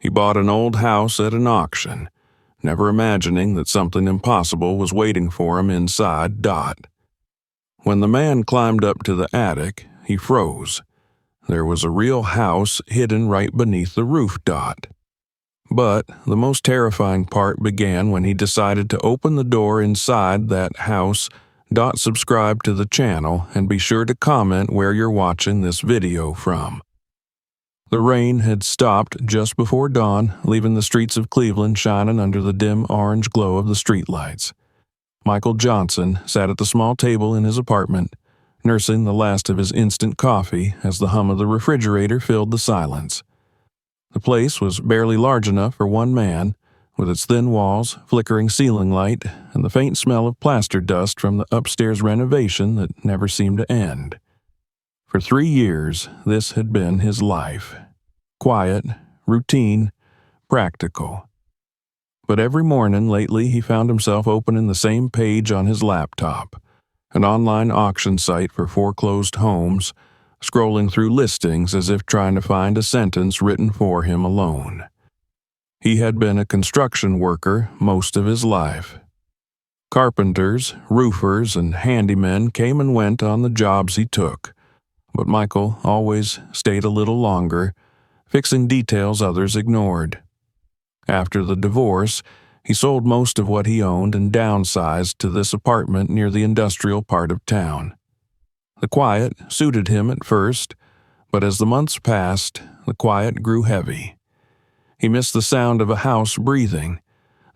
He bought an old house at an auction, never imagining that something impossible was waiting for him inside Dot. When the man climbed up to the attic, he froze. There was a real house hidden right beneath the roof. Dot. But the most terrifying part began when he decided to open the door inside that house. Dot, subscribe to the channel and be sure to comment where you're watching this video from. The rain had stopped just before dawn, leaving the streets of Cleveland shining under the dim orange glow of the streetlights. Michael Johnson sat at the small table in his apartment, nursing the last of his instant coffee as the hum of the refrigerator filled the silence. The place was barely large enough for one man, with its thin walls, flickering ceiling light, and the faint smell of plaster dust from the upstairs renovation that never seemed to end. For 3 years, this had been his life. Quiet, routine, practical. But every morning lately he found himself opening the same page on his laptop, an online auction site for foreclosed homes, scrolling through listings as if trying to find a sentence written for him alone. He had been a construction worker most of his life. Carpenters, roofers, and handymen came and went on the jobs he took, but Michael always stayed a little longer, fixing details others ignored. After the divorce, he sold most of what he owned and downsized to this apartment near the industrial part of town. The quiet suited him at first, but as the months passed, the quiet grew heavy. He missed the sound of a house breathing,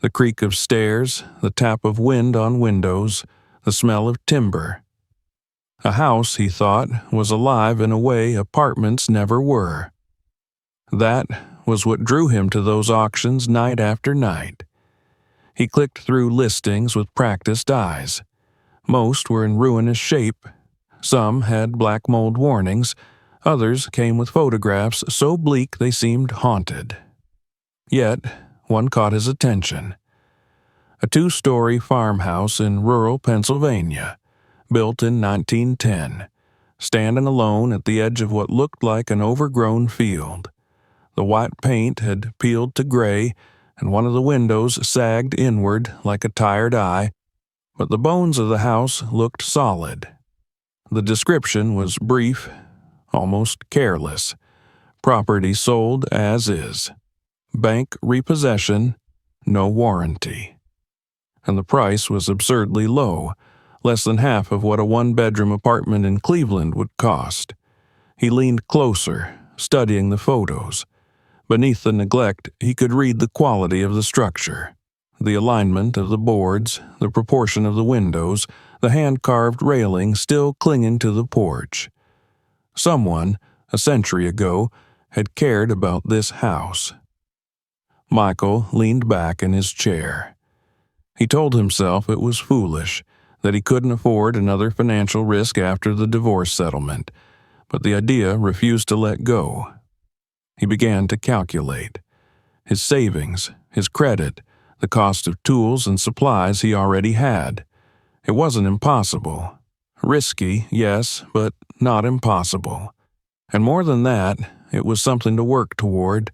the creak of stairs, the tap of wind on windows, the smell of timber. A house, he thought, was alive in a way apartments never were. That was what drew him to those auctions night after night. He clicked through listings with practiced eyes. Most were in ruinous shape. Some had black mold warnings. Others came with photographs so bleak they seemed haunted. Yet, one caught his attention. A 2-story farmhouse in rural Pennsylvania, built in 1910, standing alone at the edge of what looked like an overgrown field. The white paint had peeled to gray, and one of the windows sagged inward like a tired eye, but the bones of the house looked solid. The description was brief, almost careless. Property sold as is. Bank repossession, no warranty. And the price was absurdly low, less than half of what a 1-bedroom apartment in Cleveland would cost. He leaned closer, studying the photos. Beneath the neglect, he could read the quality of the structure. The alignment of the boards, the proportion of the windows, the hand-carved railing still clinging to the porch. Someone, a century ago, had cared about this house. Michael leaned back in his chair. He told himself it was foolish, that he couldn't afford another financial risk after the divorce settlement, but the idea refused to let go. He began to calculate. His savings, his credit, the cost of tools and supplies he already had. It wasn't impossible. Risky, yes, but not impossible. And more than that, it was something to work toward,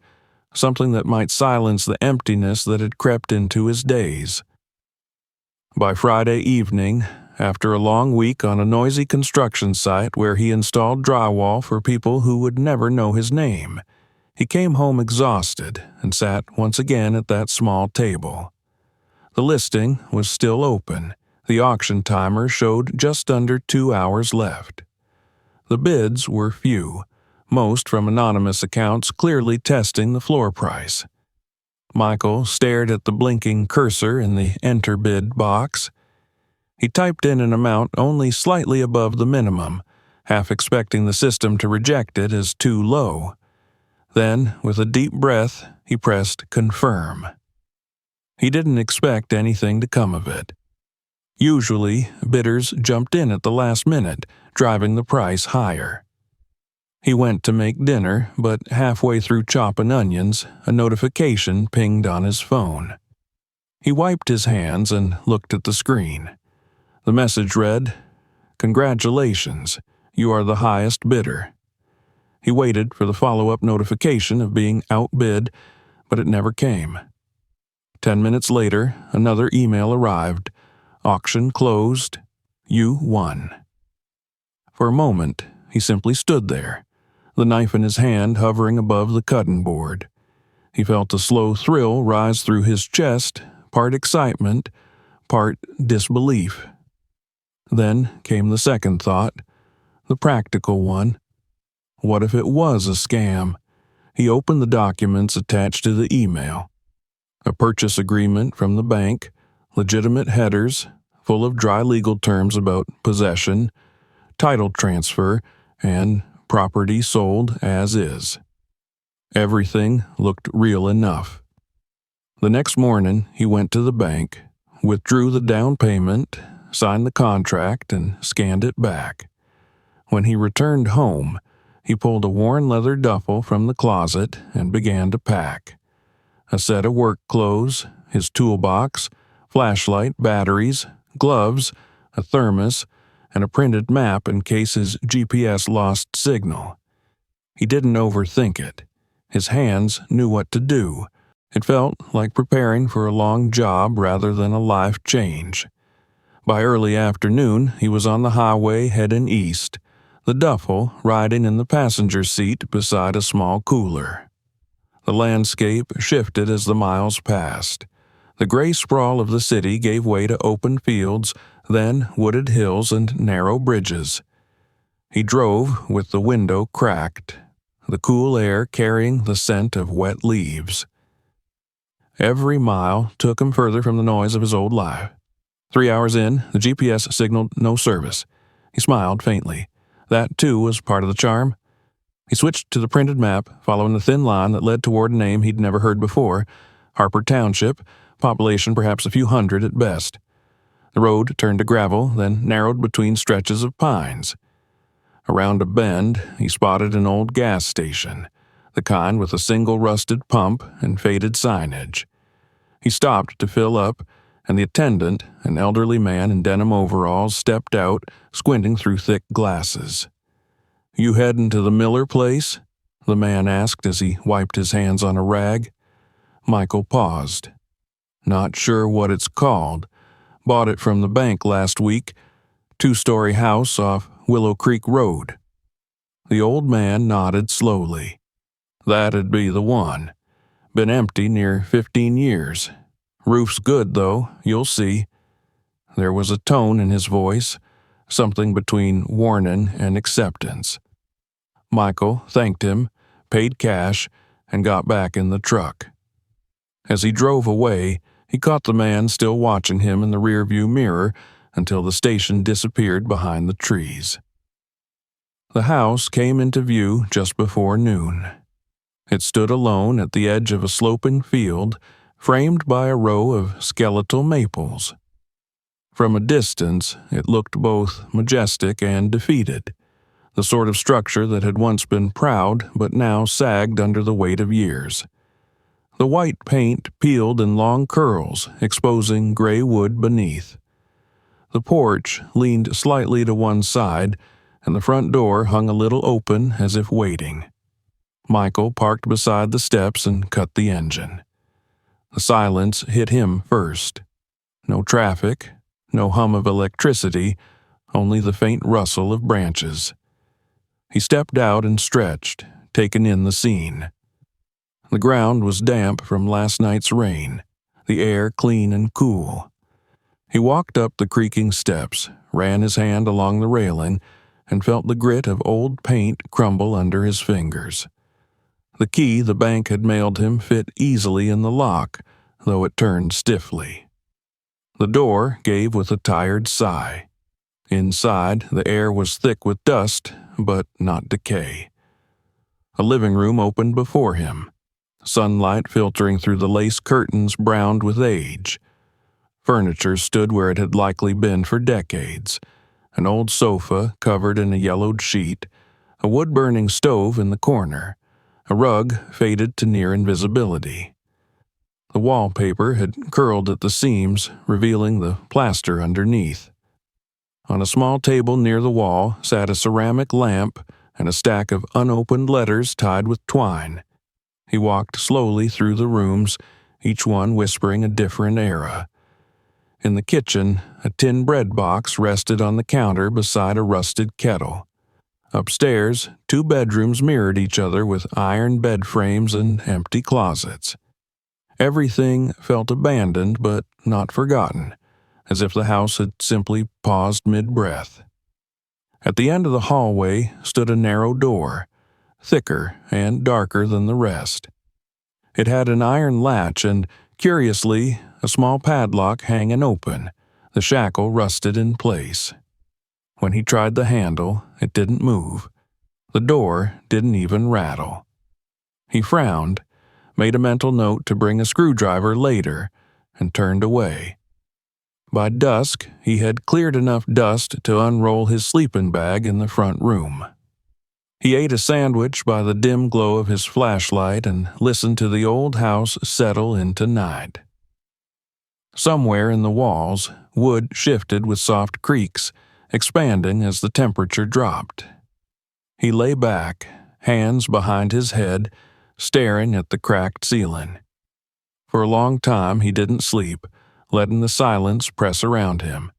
something that might silence the emptiness that had crept into his days. By Friday evening, after a long week on a noisy construction site where he installed drywall for people who would never know his name, he came home exhausted and sat once again at that small table. The listing was still open. The auction timer showed just under 2 hours left. The bids were few, most from anonymous accounts clearly testing the floor price. Michael stared at the blinking cursor in the Enter Bid box. He typed in an amount only slightly above the minimum, half expecting the system to reject it as too low. Then, with a deep breath, he pressed Confirm. He didn't expect anything to come of it. Usually, bidders jumped in at the last minute, driving the price higher. He went to make dinner, but halfway through chopping onions, a notification pinged on his phone. He wiped his hands and looked at the screen. The message read, "Congratulations, you are the highest bidder." He waited for the follow-up notification of being outbid, but it never came. 10 minutes later, another email arrived. Auction closed. You won. For a moment, he simply stood there, the knife in his hand hovering above the cutting board. He felt a slow thrill rise through his chest, part excitement, part disbelief. Then came the second thought, the practical one. What if it was a scam? He opened the documents attached to the email. A purchase agreement from the bank, legitimate headers, full of dry legal terms about possession, title transfer, and property sold as is. Everything looked real enough. The next morning, he went to the bank, withdrew the down payment, signed the contract, and scanned it back. When he returned home, he pulled a worn leather duffel from the closet and began to pack. A set of work clothes, his toolbox, flashlight, batteries, gloves, a thermos, and a printed map in case his GPS lost signal. He didn't overthink it. His hands knew what to do. It felt like preparing for a long job rather than a life change. By early afternoon, he was on the highway heading east, the duffel riding in the passenger seat beside a small cooler. The landscape shifted as the miles passed. The gray sprawl of the city gave way to open fields, then wooded hills and narrow bridges. He drove with the window cracked, the cool air carrying the scent of wet leaves. Every mile took him further from the noise of his old life. 3 hours in, the GPS signaled no service. He smiled faintly. That, too, was part of the charm. He switched to the printed map, following the thin line that led toward a name he'd never heard before, Harper Township, population perhaps a few hundred at best. The road turned to gravel, then narrowed between stretches of pines. Around a bend, he spotted an old gas station, the kind with a single rusted pump and faded signage. He stopped to fill up, and the attendant, an elderly man in denim overalls, stepped out, squinting through thick glasses. "You headin' to the Miller place?" the man asked as he wiped his hands on a rag. Michael paused. "Not sure what it's called. Bought it from the bank last week. 2-story house off Willow Creek Road." The old man nodded slowly. "That'd be the one. Been empty near 15 years. Roof's good, though, you'll see." There was a tone in his voice, something between warning and acceptance. Michael thanked him, paid cash, and got back in the truck. As he drove away, he caught the man still watching him in the rearview mirror until the station disappeared behind the trees. The house came into view just before noon. It stood alone at the edge of a sloping field, framed by a row of skeletal maples. From a distance, it looked both majestic and defeated, the sort of structure that had once been proud but now sagged under the weight of years. The white paint peeled in long curls, exposing gray wood beneath. The porch leaned slightly to one side, and the front door hung a little open as if waiting. Michael parked beside the steps and cut the engine. The silence hit him first. No traffic, no hum of electricity, only the faint rustle of branches. He stepped out and stretched, taking in the scene. The ground was damp from last night's rain, the air clean and cool. He walked up the creaking steps, ran his hand along the railing, and felt the grit of old paint crumble under his fingers. The key the bank had mailed him fit easily in the lock, though it turned stiffly. The door gave with a tired sigh. Inside, the air was thick with dust, but not decay. A living room opened before him. Sunlight filtering through the lace curtains browned with age. Furniture stood where it had likely been for decades. An old sofa covered in a yellowed sheet, a wood-burning stove in the corner, a rug faded to near invisibility. The wallpaper had curled at the seams, revealing the plaster underneath. On a small table near the wall sat a ceramic lamp and a stack of unopened letters tied with twine. He walked slowly through the rooms, each one whispering a different era. In the kitchen, a tin bread box rested on the counter beside a rusted kettle. Upstairs, 2 bedrooms mirrored each other with iron bed frames and empty closets. Everything felt abandoned but not forgotten, as if the house had simply paused mid-breath. At the end of the hallway stood a narrow door, thicker and darker than the rest. It had an iron latch and, curiously, a small padlock hanging open, the shackle rusted in place. When he tried the handle, it didn't move. The door didn't even rattle. He frowned, made a mental note to bring a screwdriver later, and turned away. By dusk, he had cleared enough dust to unroll his sleeping bag in the front room. He ate a sandwich by the dim glow of his flashlight and listened to the old house settle into night. Somewhere in the walls, wood shifted with soft creaks, expanding as the temperature dropped. He lay back, hands behind his head, staring at the cracked ceiling. For a long time he didn't sleep, letting the silence press around him.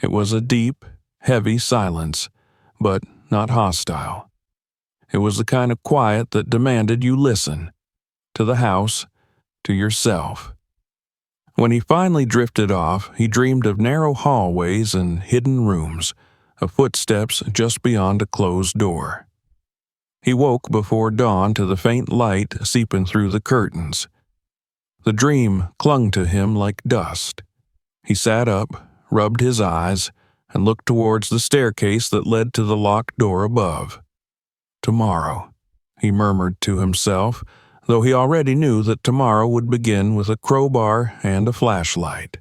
It was a deep, heavy silence, but not hostile. It was the kind of quiet that demanded you listen, to the house, to yourself. When he finally drifted off, he dreamed of narrow hallways and hidden rooms, of footsteps just beyond a closed door. He woke before dawn to the faint light seeping through the curtains. The dream clung to him like dust. He sat up, rubbed his eyes, and looked towards the staircase that led to the locked door above. Tomorrow, he murmured to himself, though he already knew that tomorrow would begin with a crowbar and a flashlight.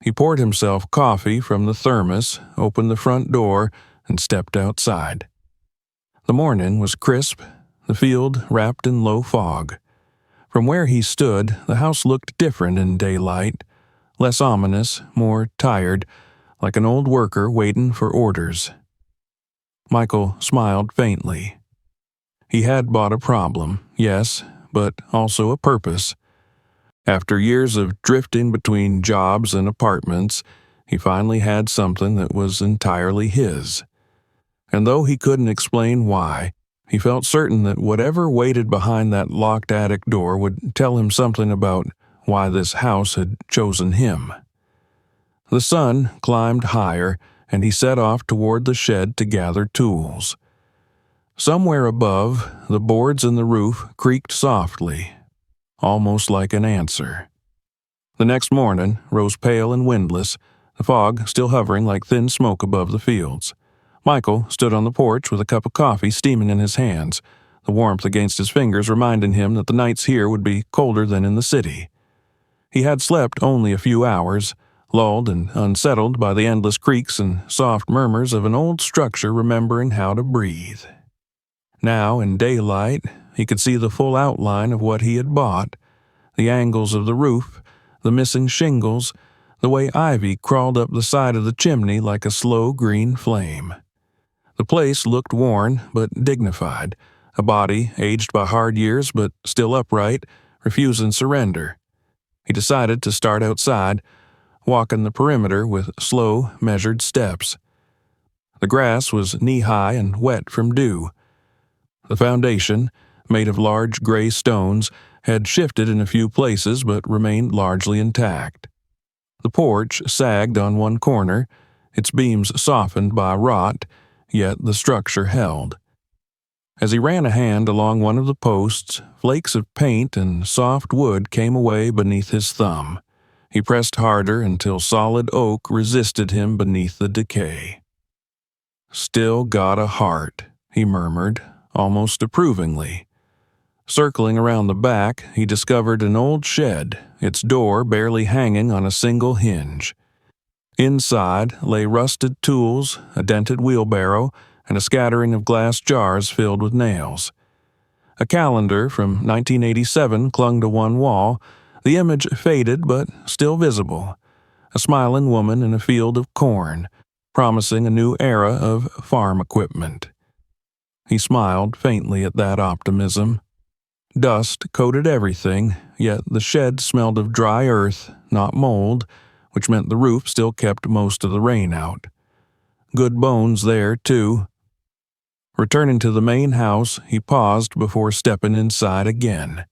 He poured himself coffee from the thermos, opened the front door, and stepped outside. The morning was crisp, the field wrapped in low fog. From where he stood, the house looked different in daylight, less ominous, more tired, like an old worker waiting for orders. Michael smiled faintly. He had bought a problem, yes, but also a purpose. After years of drifting between jobs and apartments, he finally had something that was entirely his. And though he couldn't explain why, he felt certain that whatever waited behind that locked attic door would tell him something about why this house had chosen him. The sun climbed higher, and he set off toward the shed to gather tools. Somewhere above, the boards in the roof creaked softly, almost like an answer. The next morning rose pale and windless, the fog still hovering like thin smoke above the fields. Michael stood on the porch with a cup of coffee steaming in his hands, the warmth against his fingers reminding him that the nights here would be colder than in the city. He had slept only a few hours, lulled and unsettled by the endless creaks and soft murmurs of an old structure remembering how to breathe. Now, in daylight, he could see the full outline of what he had bought, the angles of the roof, the missing shingles, the way ivy crawled up the side of the chimney like a slow green flame. The place looked worn but dignified, a body aged by hard years but still upright, refusing surrender. He decided to start outside, walking the perimeter with slow, measured steps. The grass was knee-high and wet from dew. The foundation, made of large gray stones, had shifted in a few places but remained largely intact. The porch sagged on one corner, its beams softened by rot, yet the structure held. As he ran a hand along one of the posts, flakes of paint and soft wood came away beneath his thumb. He pressed harder until solid oak resisted him beneath the decay. "Still got a heart," he murmured, almost approvingly. Circling around the back, he discovered an old shed, its door barely hanging on a single hinge. Inside lay rusted tools, a dented wheelbarrow, and a scattering of glass jars filled with nails. A calendar from 1987 clung to one wall, the image faded but still visible. A smiling woman in a field of corn, promising a new era of farm equipment. He smiled faintly at that optimism. Dust coated everything, yet the shed smelled of dry earth, not mold, which meant the roof still kept most of the rain out. Good bones there, too. Returning to the main house, he paused before stepping inside again.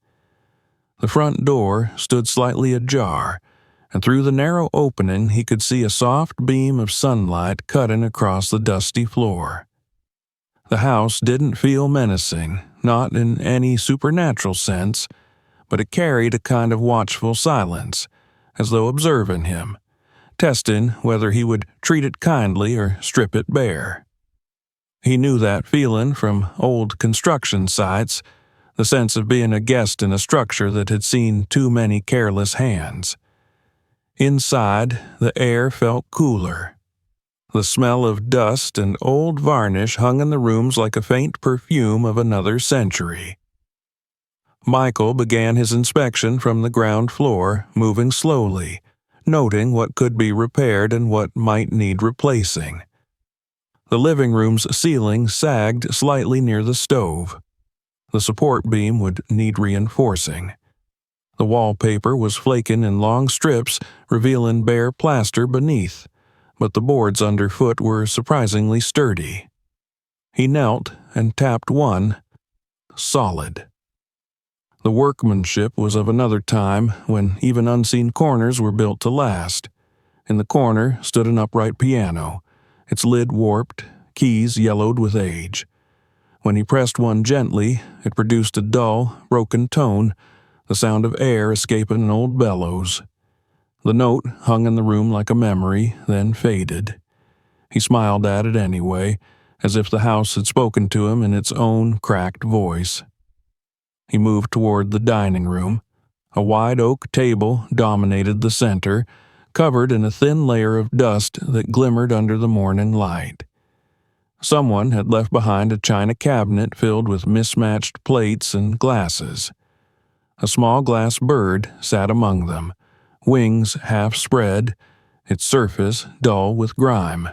The front door stood slightly ajar, and through the narrow opening he could see a soft beam of sunlight cutting across the dusty floor. The house didn't feel menacing, not in any supernatural sense, but it carried a kind of watchful silence, as though observing him, testing whether he would treat it kindly or strip it bare. He knew that feeling from old construction sites, the sense of being a guest in a structure that had seen too many careless hands. Inside, the air felt cooler. The smell of dust and old varnish hung in the rooms like a faint perfume of another century. Michael began his inspection from the ground floor, moving slowly, noting what could be repaired and what might need replacing. The living room's ceiling sagged slightly near the stove. The support beam would need reinforcing. The wallpaper was flaking in long strips, revealing bare plaster beneath, but the boards underfoot were surprisingly sturdy. He knelt and tapped one, solid. The workmanship was of another time, when even unseen corners were built to last. In the corner stood an upright piano, its lid warped, keys yellowed with age. When he pressed one gently, it produced a dull, broken tone, the sound of air escaping an old bellows. The note hung in the room like a memory, then faded. He smiled at it anyway, as if the house had spoken to him in its own cracked voice. He moved toward the dining room. A wide oak table dominated the center, covered in a thin layer of dust that glimmered under the morning light. Someone had left behind a china cabinet filled with mismatched plates and glasses. A small glass bird sat among them, wings half spread, its surface dull with grime.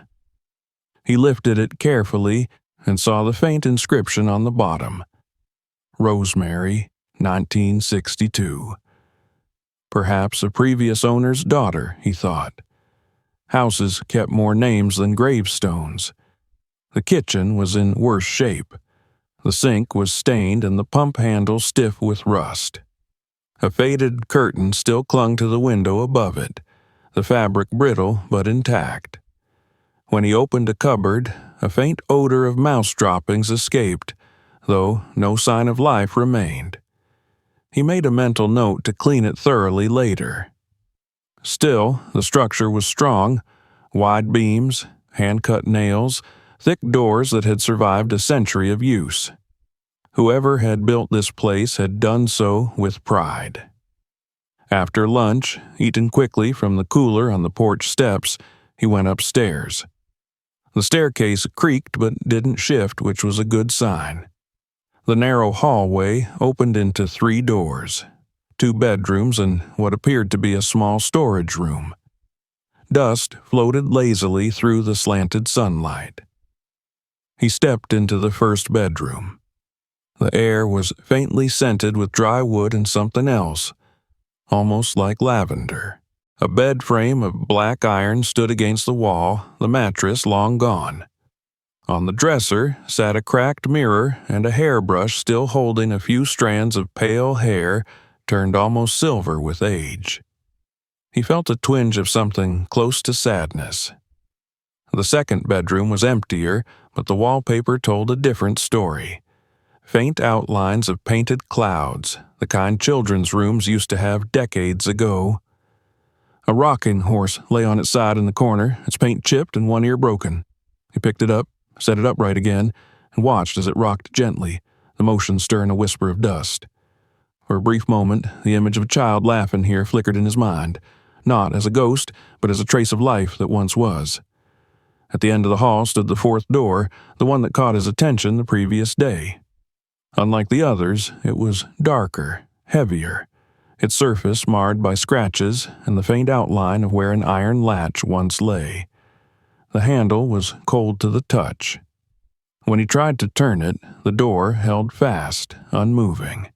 He lifted it carefully and saw the faint inscription on the bottom. Rosemary, 1962. Perhaps a previous owner's daughter, he thought. Houses kept more names than gravestones. The kitchen was in worse shape. The sink was stained and the pump handle stiff with rust. A faded curtain still clung to the window above it, the fabric brittle but intact. When he opened a cupboard, a faint odor of mouse droppings escaped, though no sign of life remained. He made a mental note to clean it thoroughly later. Still, the structure was strong, wide beams, hand-cut nails, thick doors that had survived a century of use. Whoever had built this place had done so with pride. After lunch, eaten quickly from the cooler on the porch steps, he went upstairs. The staircase creaked but didn't shift, which was a good sign. The narrow hallway opened into 3 doors, 2 bedrooms and what appeared to be a small storage room. Dust floated lazily through the slanted sunlight. He stepped into the first bedroom. The air was faintly scented with dry wood and something else, almost like lavender. A bed frame of black iron stood against the wall, the mattress long gone. On the dresser sat a cracked mirror and a hairbrush still holding a few strands of pale hair turned almost silver with age. He felt a twinge of something close to sadness. The second bedroom was emptier, but the wallpaper told a different story. Faint outlines of painted clouds, the kind children's rooms used to have decades ago. A rocking horse lay on its side in the corner, its paint chipped and one ear broken. He picked it up, set it upright again, and watched as it rocked gently, the motion stirring a whisper of dust. For a brief moment, the image of a child laughing here flickered in his mind, not as a ghost, but as a trace of life that once was. At the end of the hall stood the fourth door, the one that caught his attention the previous day. Unlike the others, it was darker, heavier, its surface marred by scratches and the faint outline of where an iron latch once lay. The handle was cold to the touch. When he tried to turn it, the door held fast, unmoving.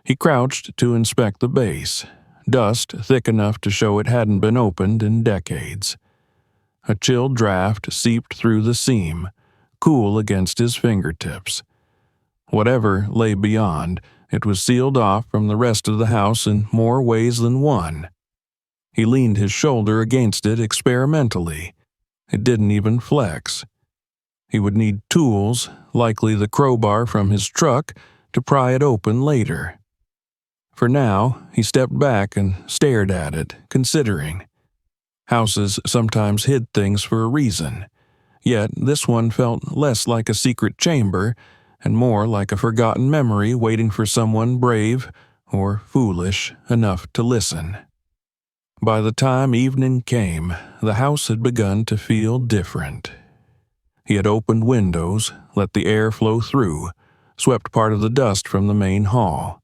He crouched to inspect the base, dust thick enough to show it hadn't been opened in decades. A chill draft seeped through the seam, cool against his fingertips. Whatever lay beyond, it was sealed off from the rest of the house in more ways than one. He leaned his shoulder against it experimentally. It didn't even flex. He would need tools, likely the crowbar from his truck, to pry it open later. For now, he stepped back and stared at it, considering. Houses sometimes hid things for a reason, yet this one felt less like a secret chamber and more like a forgotten memory waiting for someone brave or foolish enough to listen. By the time evening came, the house had begun to feel different. He had opened windows, let the air flow through, swept part of the dust from the main hall.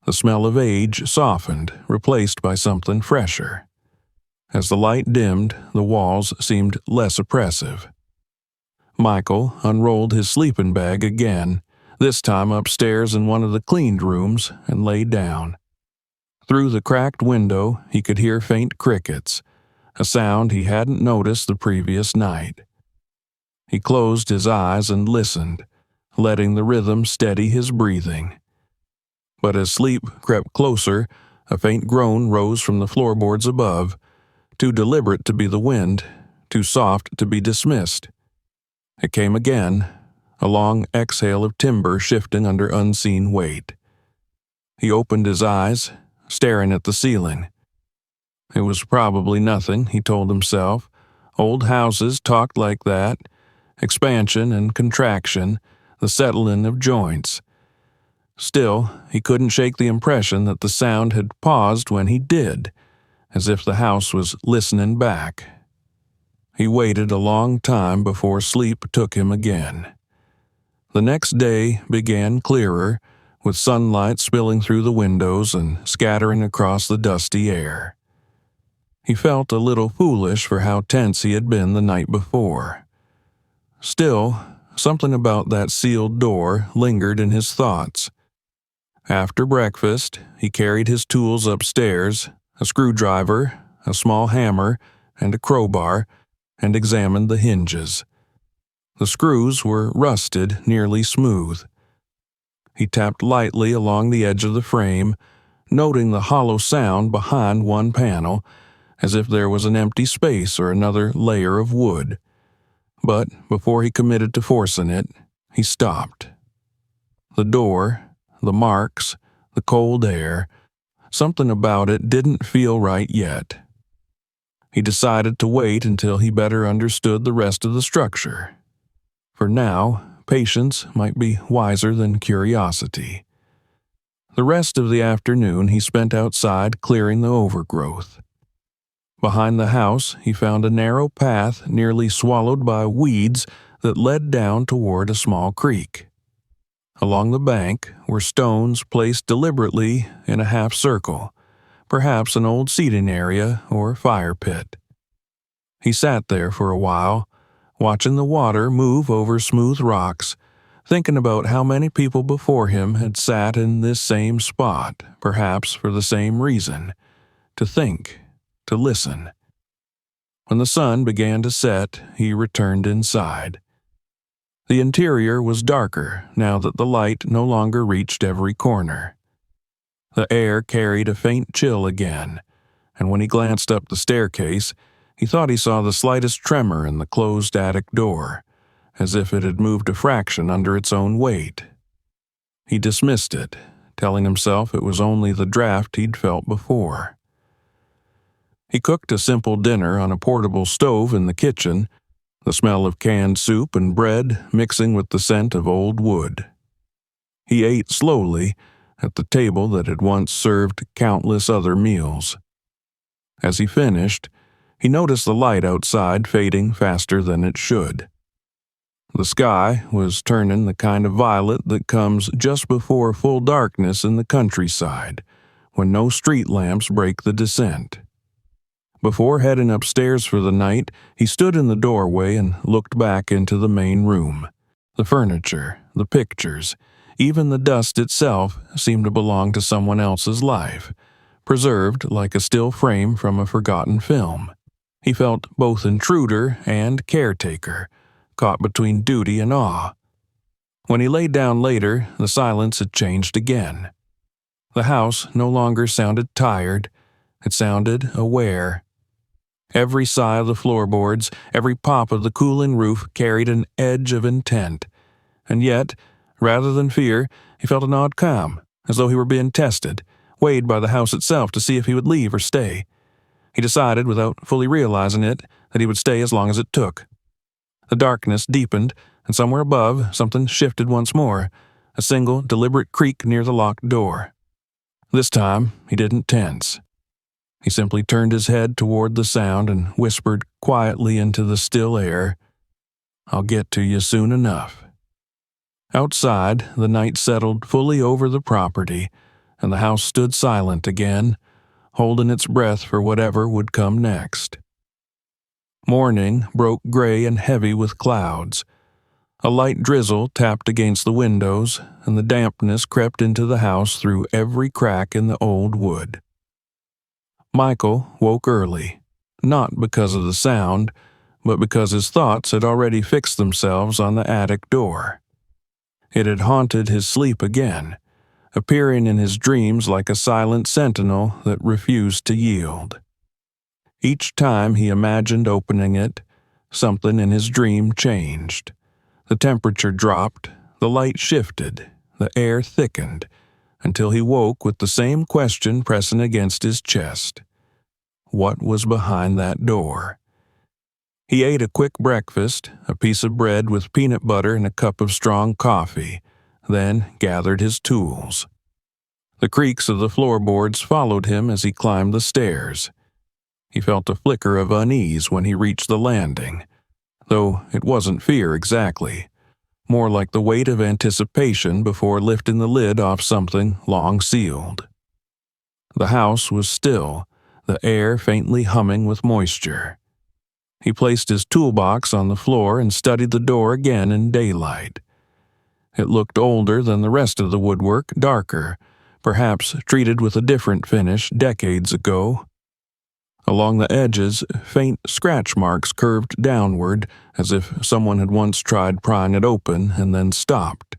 The smell of age softened, replaced by something fresher. As the light dimmed, the walls seemed less oppressive. Michael unrolled his sleeping bag again, this time upstairs in one of the cleaned rooms, and lay down. Through the cracked window, he could hear faint crickets, a sound he hadn't noticed the previous night. He closed his eyes and listened, letting the rhythm steady his breathing. But as sleep crept closer, a faint groan rose from the floorboards above, too deliberate to be the wind, too soft to be dismissed. It came again, a long exhale of timber shifting under unseen weight. He opened his eyes, staring at the ceiling. It was probably nothing, he told himself. Old houses talked like that. Expansion and contraction, the settling of joints. Still, he couldn't shake the impression that the sound had paused when he did, as if the house was listening back. He waited a long time before sleep took him again. The next day began clearer, with sunlight spilling through the windows and scattering across the dusty air. He felt a little foolish for how tense he had been the night before. Still, something about that sealed door lingered in his thoughts. After breakfast, he carried his tools upstairs, a screwdriver, a small hammer, and a crowbar, and examined the hinges. The screws were rusted nearly smooth. He tapped lightly along the edge of the frame, noting the hollow sound behind one panel, as if there was an empty space or another layer of wood. But before he committed to forcing it, he stopped. The door, the marks, the cold air, something about it didn't feel right yet. He decided to wait until he better understood the rest of the structure. For now, patience might be wiser than curiosity. The rest of the afternoon he spent outside clearing the overgrowth. Behind the house, he found a narrow path nearly swallowed by weeds that led down toward a small creek. Along the bank were stones placed deliberately in a half circle, perhaps an old seating area or fire pit. He sat there for a while, watching the water move over smooth rocks, thinking about how many people before him had sat in this same spot, perhaps for the same reason, to think, to listen. When the sun began to set, he returned inside. The interior was darker now that the light no longer reached every corner. The air carried a faint chill again, and when he glanced up the staircase, he thought he saw the slightest tremor in the closed attic door, as if it had moved a fraction under its own weight. He dismissed it, telling himself it was only the draft he'd felt before. He cooked a simple dinner on a portable stove in the kitchen, the smell of canned soup and bread mixing with the scent of old wood. He ate slowly, at the table that had once served countless other meals. As he finished, he noticed the light outside fading faster than it should. The sky was turning the kind of violet that comes just before full darkness in the countryside, when no street lamps break the descent. Before heading upstairs for the night, he stood in the doorway and looked back into the main room. The furniture, the pictures, Even the dust itself seemed to belong to someone else's life, preserved like a still frame from a forgotten film. He felt both intruder and caretaker, caught between duty and awe. When he lay down later, the silence had changed again. The house no longer sounded tired, it sounded aware. Every sigh of the floorboards, every pop of the cooling roof carried an edge of intent. And yet, rather than fear, he felt an odd calm, as though he were being tested, weighed by the house itself to see if he would leave or stay. He decided, without fully realizing it, that he would stay as long as it took. The darkness deepened, and somewhere above, something shifted once more, a single, deliberate creak near the locked door. This time, he didn't tense. He simply turned his head toward the sound and whispered quietly into the still air, "I'll get to you soon enough." Outside, the night settled fully over the property, and the house stood silent again, holding its breath for whatever would come next. Morning broke gray and heavy with clouds. A light drizzle tapped against the windows, and the dampness crept into the house through every crack in the old wood. Michael woke early, not because of the sound, but because his thoughts had already fixed themselves on the attic door. It had haunted his sleep again, appearing in his dreams like a silent sentinel that refused to yield. Each time he imagined opening it, something in his dream changed. The temperature dropped, the light shifted, the air thickened, until he woke with the same question pressing against his chest. What was behind that door? He ate a quick breakfast, a piece of bread with peanut butter and a cup of strong coffee, then gathered his tools. The creaks of the floorboards followed him as he climbed the stairs. He felt a flicker of unease when he reached the landing, though it wasn't fear exactly, more like the weight of anticipation before lifting the lid off something long sealed. The house was still, the air faintly humming with moisture. He placed his toolbox on the floor and studied the door again in daylight. It looked older than the rest of the woodwork, darker, perhaps treated with a different finish decades ago. Along the edges, faint scratch marks curved downward, as if someone had once tried prying it open and then stopped.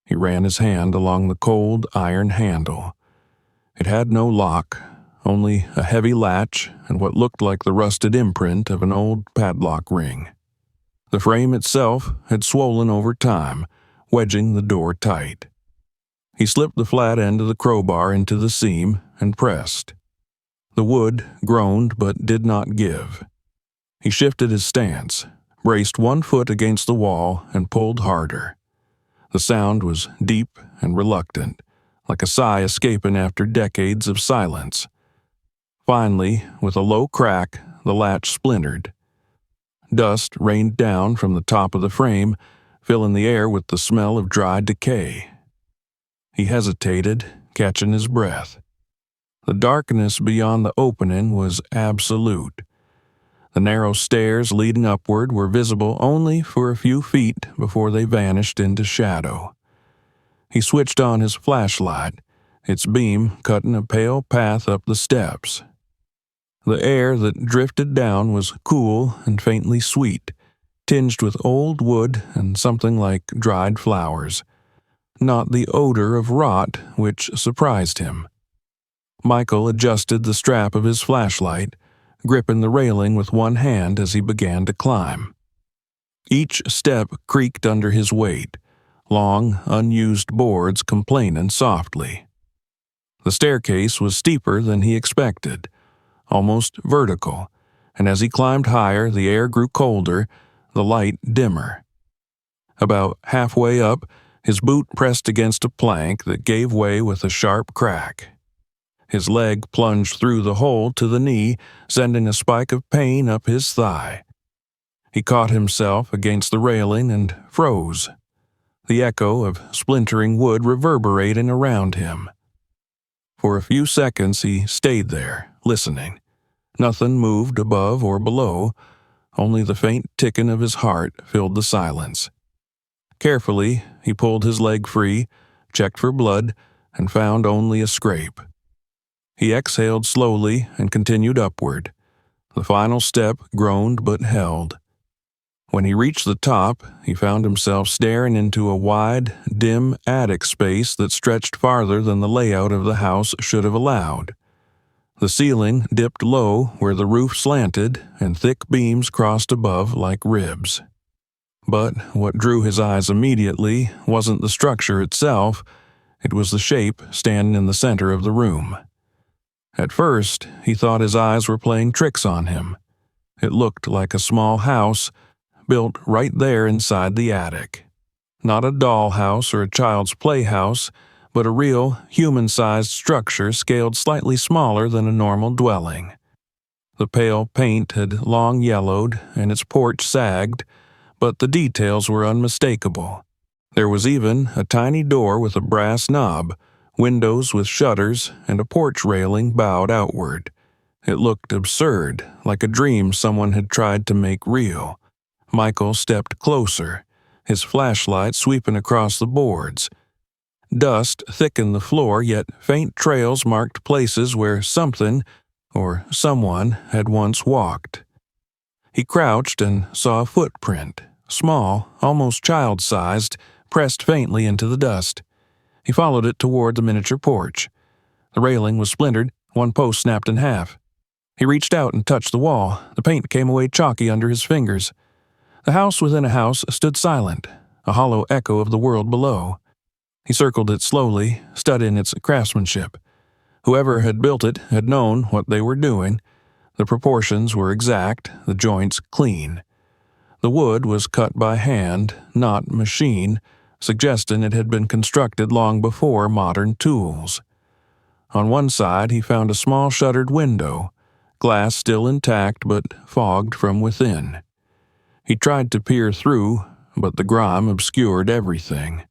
He ran his hand along the cold iron handle. It had no lock, only a heavy latch and what looked like the rusted imprint of an old padlock ring. The frame itself had swollen over time, wedging the door tight. He slipped the flat end of the crowbar into the seam and pressed. The wood groaned but did not give. He shifted his stance, braced one foot against the wall, and pulled harder. The sound was deep and reluctant, like a sigh escaping after decades of silence. Finally, with a low crack, the latch splintered. Dust rained down from the top of the frame, filling the air with the smell of dry decay. He hesitated, catching his breath. The darkness beyond the opening was absolute. The narrow stairs leading upward were visible only for a few feet before they vanished into shadow. He switched on his flashlight, its beam cutting a pale path up the steps. The air that drifted down was cool and faintly sweet, tinged with old wood and something like dried flowers. Not the odor of rot which surprised him. Michael adjusted the strap of his flashlight, gripping the railing with one hand as he began to climb. Each step creaked under his weight, long, unused boards complaining softly. The staircase was steeper than he expected, almost vertical, and as he climbed higher, the air grew colder, the light dimmer. About halfway up, his boot pressed against a plank that gave way with a sharp crack. His leg plunged through the hole to the knee, sending a spike of pain up his thigh. He caught himself against the railing and froze, the echo of splintering wood reverberating around him. For a few seconds he stayed there, listening. Nothing moved above or below, only the faint ticking of his heart filled the silence. Carefully, he pulled his leg free, checked for blood, and found only a scrape. He exhaled slowly and continued upward. The final step groaned but held. When he reached the top, he found himself staring into a wide, dim attic space that stretched farther than the layout of the house should have allowed. The ceiling dipped low where the roof slanted, and thick beams crossed above like ribs. But what drew his eyes immediately wasn't the structure itself, it was the shape standing in the center of the room. At first, he thought his eyes were playing tricks on him. It looked like a small house, built right there inside the attic. Not a dollhouse or a child's playhouse, but a real, human-sized structure scaled slightly smaller than a normal dwelling. The pale paint had long yellowed, and its porch sagged, but the details were unmistakable. There was even a tiny door with a brass knob, windows with shutters, and a porch railing bowed outward. It looked absurd, like a dream someone had tried to make real. Michael stepped closer, his flashlight sweeping across the boards. Dust thickened the floor, yet faint trails marked places where something, or someone, had once walked. He crouched and saw a footprint, small, almost child-sized, pressed faintly into the dust. He followed it toward the miniature porch. The railing was splintered, one post snapped in half. He reached out and touched the wall. The paint came away chalky under his fingers. The house within a house stood silent, a hollow echo of the world below. He circled it slowly, studying its craftsmanship. Whoever had built it had known what they were doing. The proportions were exact, the joints clean. The wood was cut by hand, not machine, suggesting it had been constructed long before modern tools. On one side he found a small shuttered window, glass still intact but fogged from within. He tried to peer through, but the grime obscured everything.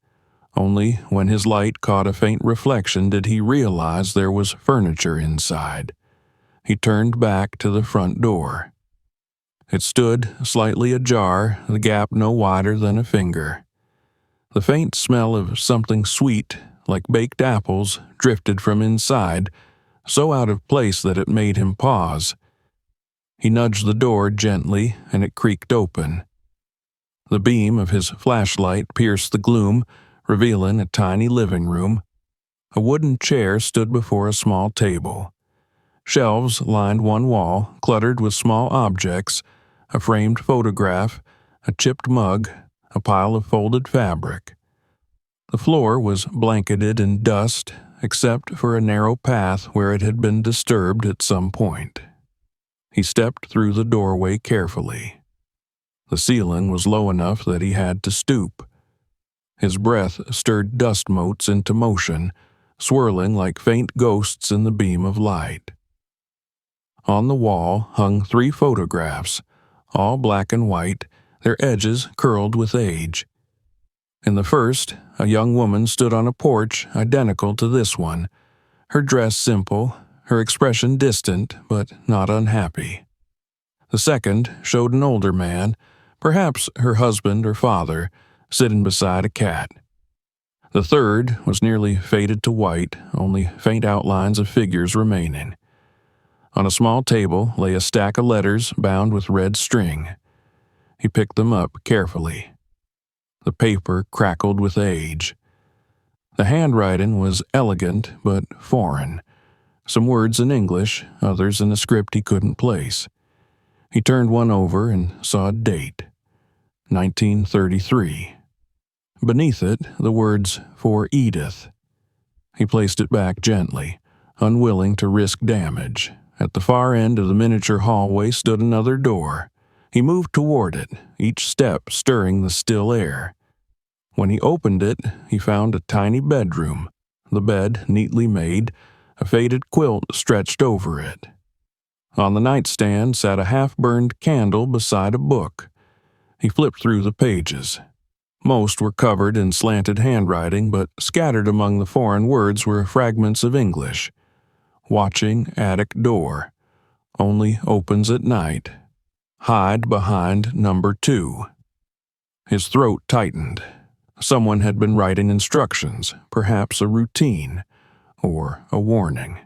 Only when his light caught a faint reflection did he realize there was furniture inside. He turned back to the front door. It stood slightly ajar, the gap no wider than a finger. The faint smell of something sweet, like baked apples, drifted from inside, so out of place that it made him pause. He nudged the door gently, and it creaked open. The beam of his flashlight pierced the gloom, revealing a tiny living room. A wooden chair stood before a small table. Shelves lined one wall, cluttered with small objects, a framed photograph, a chipped mug, a pile of folded fabric. The floor was blanketed in dust, except for a narrow path where it had been disturbed at some point. He stepped through the doorway carefully. The ceiling was low enough that he had to stoop. His breath stirred dust motes into motion, swirling like faint ghosts in the beam of light. On the wall hung 3 photographs, all black and white, their edges curled with age. In the first, a young woman stood on a porch identical to this one, her dress simple, her expression distant but not unhappy. The second showed an older man, perhaps her husband or father, sitting beside a cat. The third was nearly faded to white, only faint outlines of figures remaining. On a small table lay a stack of letters bound with red string. He picked them up carefully. The paper crackled with age. The handwriting was elegant but foreign. Some words in English, others in a script he couldn't place. He turned one over and saw a date, 1933. Beneath it, the words, "For Edith." He placed it back gently, unwilling to risk damage. At the far end of the miniature hallway stood another door. He moved toward it, each step stirring the still air. When he opened it, he found a tiny bedroom, the bed neatly made, a faded quilt stretched over it. On the nightstand sat a half-burned candle beside a book. He flipped through the pages. Most were covered in slanted handwriting, but scattered among the foreign words were fragments of English. Watching attic door. Only opens at night. Hide behind number 2. His throat tightened. Someone had been writing instructions, perhaps a routine, or a warning.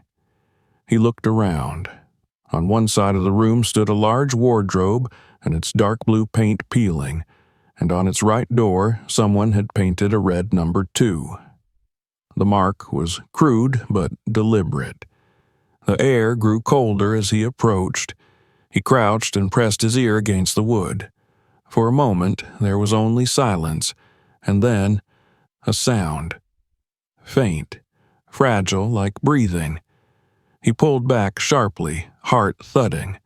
He looked around. On one side of the room stood a large wardrobe and its dark blue paint peeling, and on its right door someone had painted a red number 2. The mark was crude but deliberate. The air grew colder as he approached. He crouched and pressed his ear against the wood. For a moment there was only silence, and then a sound. Faint, fragile like breathing. He pulled back sharply, heart thudding.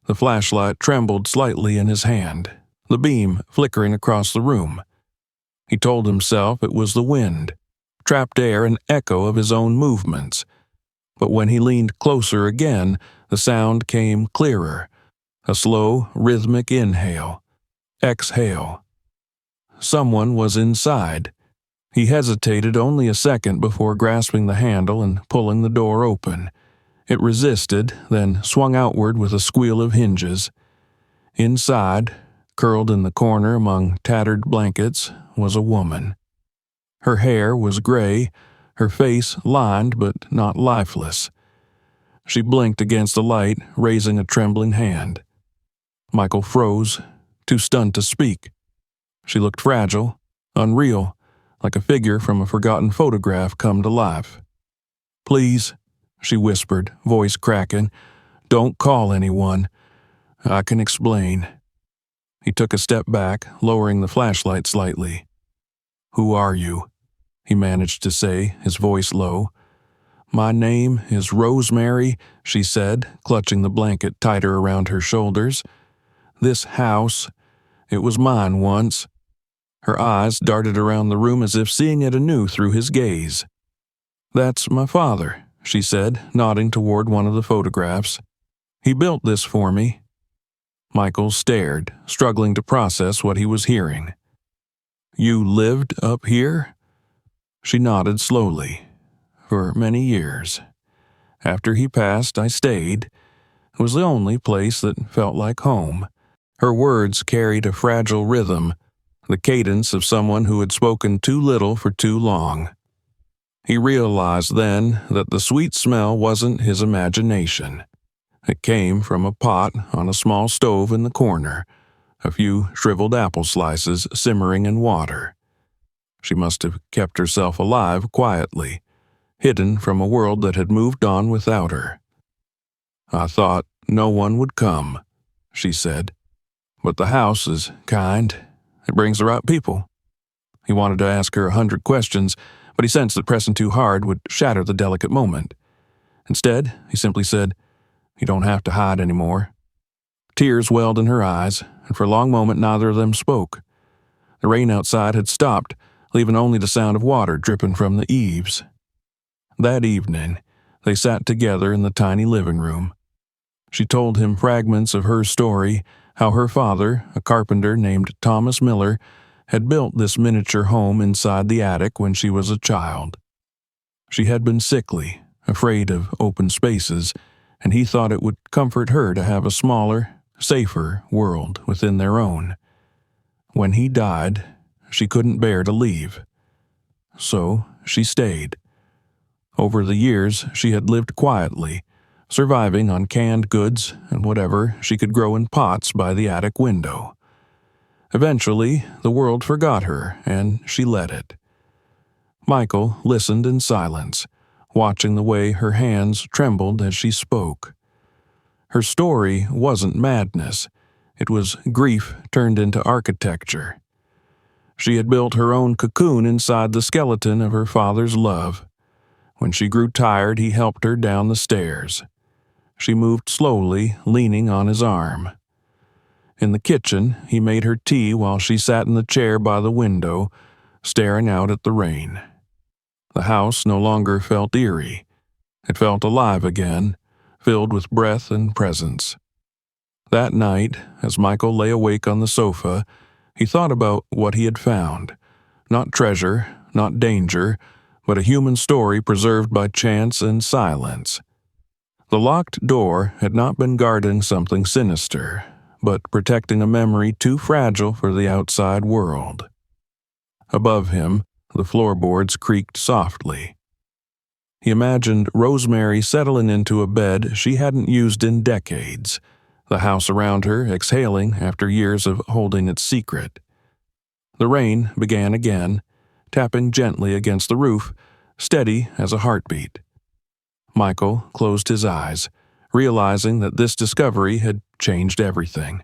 The flashlight trembled slightly in his hand, the beam flickering across the room. He told himself it was the wind, trapped air, an echo of his own movements. But when he leaned closer again, the sound came clearer, a slow, rhythmic inhale, exhale. Someone was inside. He hesitated only a second before grasping the handle and pulling the door open. It resisted, then swung outward with a squeal of hinges. Inside, curled in the corner among tattered blankets, was a woman. Her hair was gray, her face lined but not lifeless. She blinked against the light, raising a trembling hand. Michael froze, too stunned to speak. She looked fragile, unreal, like a figure from a forgotten photograph come to life. "Please," she whispered, voice cracking, "don't call anyone. I can explain." He took a step back, lowering the flashlight slightly. "Who are you?" he managed to say, his voice low. "My name is Rosemary," she said, clutching the blanket tighter around her shoulders. "This house, it was mine once." Her eyes darted around the room as if seeing it anew through his gaze. "That's my father," she said, nodding toward one of the photographs. "He built this for me." Michael stared, struggling to process what he was hearing. "You lived up here?" She nodded slowly. "For many years. After he passed, I stayed. It was the only place that felt like home." Her words carried a fragile rhythm, the cadence of someone who had spoken too little for too long. He realized then that the sweet smell wasn't his imagination. It came from a pot on a small stove in the corner, a few shriveled apple slices simmering in water. She must have kept herself alive quietly, hidden from a world that had moved on without her. "I thought no one would come," she said. "But the house is kind. It brings the right people." He wanted to ask her 100 questions, but he sensed that pressing too hard would shatter the delicate moment. Instead, he simply said, "You don't have to hide anymore." Tears welled in her eyes, and for a long moment neither of them spoke. The rain outside had stopped, leaving only the sound of water dripping from the eaves. That evening, they sat together in the tiny living room. She told him fragments of her story, how her father, a carpenter named Thomas Miller, had built this miniature home inside the attic when she was a child. She had been sickly, afraid of open spaces, and he thought it would comfort her to have a smaller, safer world within their own. When he died, she couldn't bear to leave. So she stayed. Over the years, she had lived quietly, surviving on canned goods and whatever she could grow in pots by the attic window. Eventually, the world forgot her, and she let it. Michael listened in silence, watching the way her hands trembled as she spoke. Her story wasn't madness. It was grief turned into architecture. She had built her own cocoon inside the skeleton of her father's love. When she grew tired, he helped her down the stairs. She moved slowly, leaning on his arm. In the kitchen, he made her tea while she sat in the chair by the window, staring out at the rain. The house no longer felt eerie. It felt alive again, filled with breath and presence. That night, as Michael lay awake on the sofa, he thought about what he had found. Not treasure, not danger, but a human story preserved by chance and silence. The locked door had not been guarding something sinister, but protecting a memory too fragile for the outside world. Above him, the floorboards creaked softly. He imagined Rosemary settling into a bed she hadn't used in decades, the house around her exhaling after years of holding its secret. The rain began again, tapping gently against the roof, steady as a heartbeat. Michael closed his eyes, realizing that this discovery had changed everything.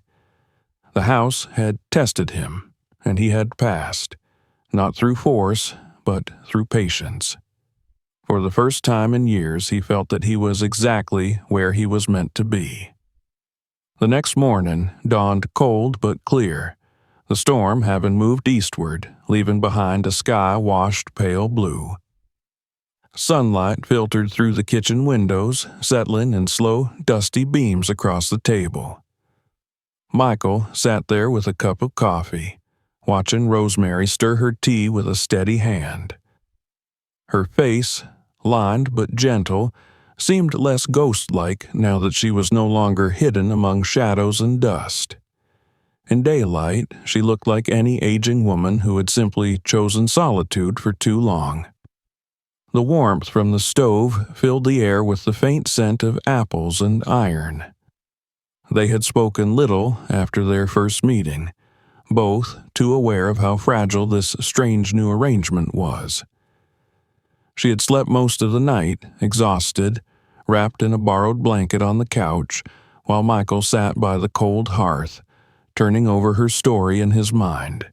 The house had tested him, and he had passed, not through force, but through patience. For the first time in years, he felt that he was exactly where he was meant to be. The next morning dawned cold but clear, the storm having moved eastward, leaving behind a sky washed pale blue. Sunlight filtered through the kitchen windows, settling in slow, dusty beams across the table. Michael sat there with a cup of coffee, watching Rosemary stir her tea with a steady hand. Her face, lined but gentle, seemed less ghost-like now that she was no longer hidden among shadows and dust. In daylight, she looked like any aging woman who had simply chosen solitude for too long. The warmth from the stove filled the air with the faint scent of apples and iron. They had spoken little after their first meeting, both too aware of how fragile this strange new arrangement was. She had slept most of the night, exhausted, wrapped in a borrowed blanket on the couch, while Michael sat by the cold hearth, turning over her story in his mind.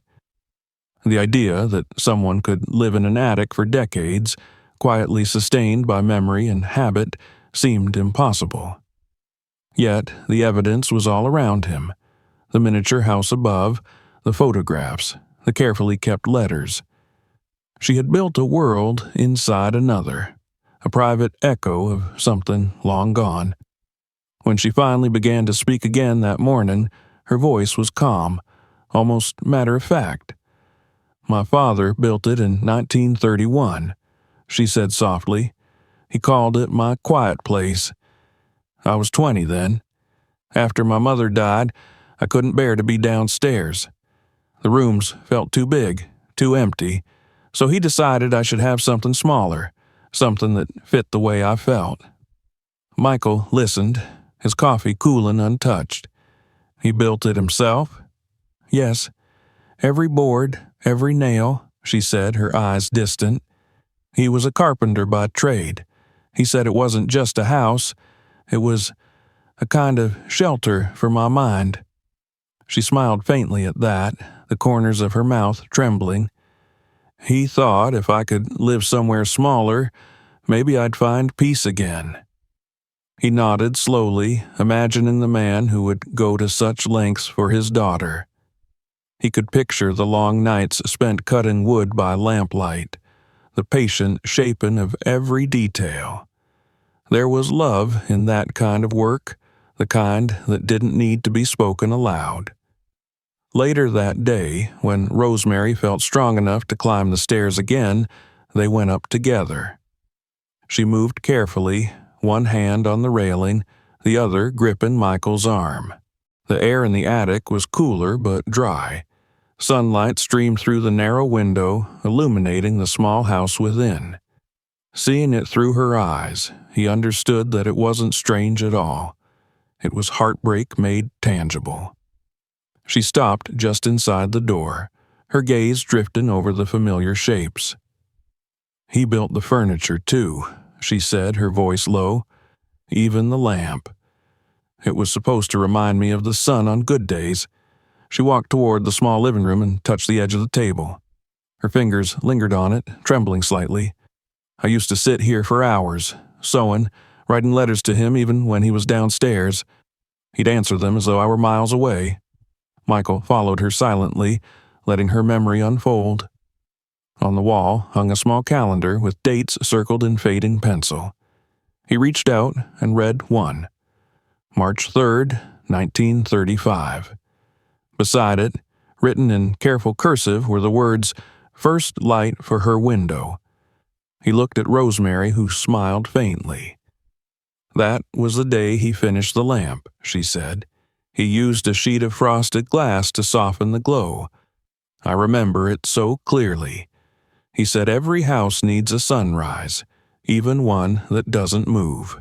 The idea that someone could live in an attic for decades, quietly sustained by memory and habit, seemed impossible. Yet the evidence was all around him: the miniature house above, the photographs, the carefully kept letters. She had built a world inside another, a private echo of something long gone. When she finally began to speak again that morning, her voice was calm, almost matter-of-fact. "My father built it in 1931, she said softly. "He called it my quiet place. I was 20 then. After my mother died, I couldn't bear to be downstairs. The rooms felt too big, too empty, so he decided I should have something smaller, something that fit the way I felt." Michael listened, his coffee cooling untouched. "He built it himself?" "Yes. Every board, every nail," she said, her eyes distant. "He was a carpenter by trade. He said it wasn't just a house, it was a kind of shelter for my mind." She smiled faintly at that, the corners of her mouth trembling. "He thought if I could live somewhere smaller, maybe I'd find peace again." He nodded slowly, imagining the man who would go to such lengths for his daughter. He could picture the long nights spent cutting wood by lamplight, the patient shaping of every detail. There was love in that kind of work, the kind that didn't need to be spoken aloud. Later that day, when Rosemary felt strong enough to climb the stairs again, they went up together. She moved carefully, one hand on the railing, the other gripping Michael's arm. The air in the attic was cooler but dry. Sunlight streamed through the narrow window, illuminating the small house within. Seeing it through her eyes, he understood that it wasn't strange at all. It was heartbreak made tangible. She stopped just inside the door, her gaze drifting over the familiar shapes. "He built the furniture, too," she said, her voice low. "Even the lamp. It was supposed to remind me of the sun on good days." She walked toward the small living room and touched the edge of the table. Her fingers lingered on it, trembling slightly. "I used to sit here for hours, sewing, writing letters to him even when he was downstairs. He'd answer them as though I were miles away." Michael followed her silently, letting her memory unfold. On the wall hung a small calendar with dates circled in fading pencil. He reached out and read one: March 3rd, 1935. Beside it, written in careful cursive, were the words, "First light for her window." He looked at Rosemary, who smiled faintly. "That was the day he finished the lamp," she said. "He used a sheet of frosted glass to soften the glow. I remember it so clearly. He said every house needs a sunrise, even one that doesn't move.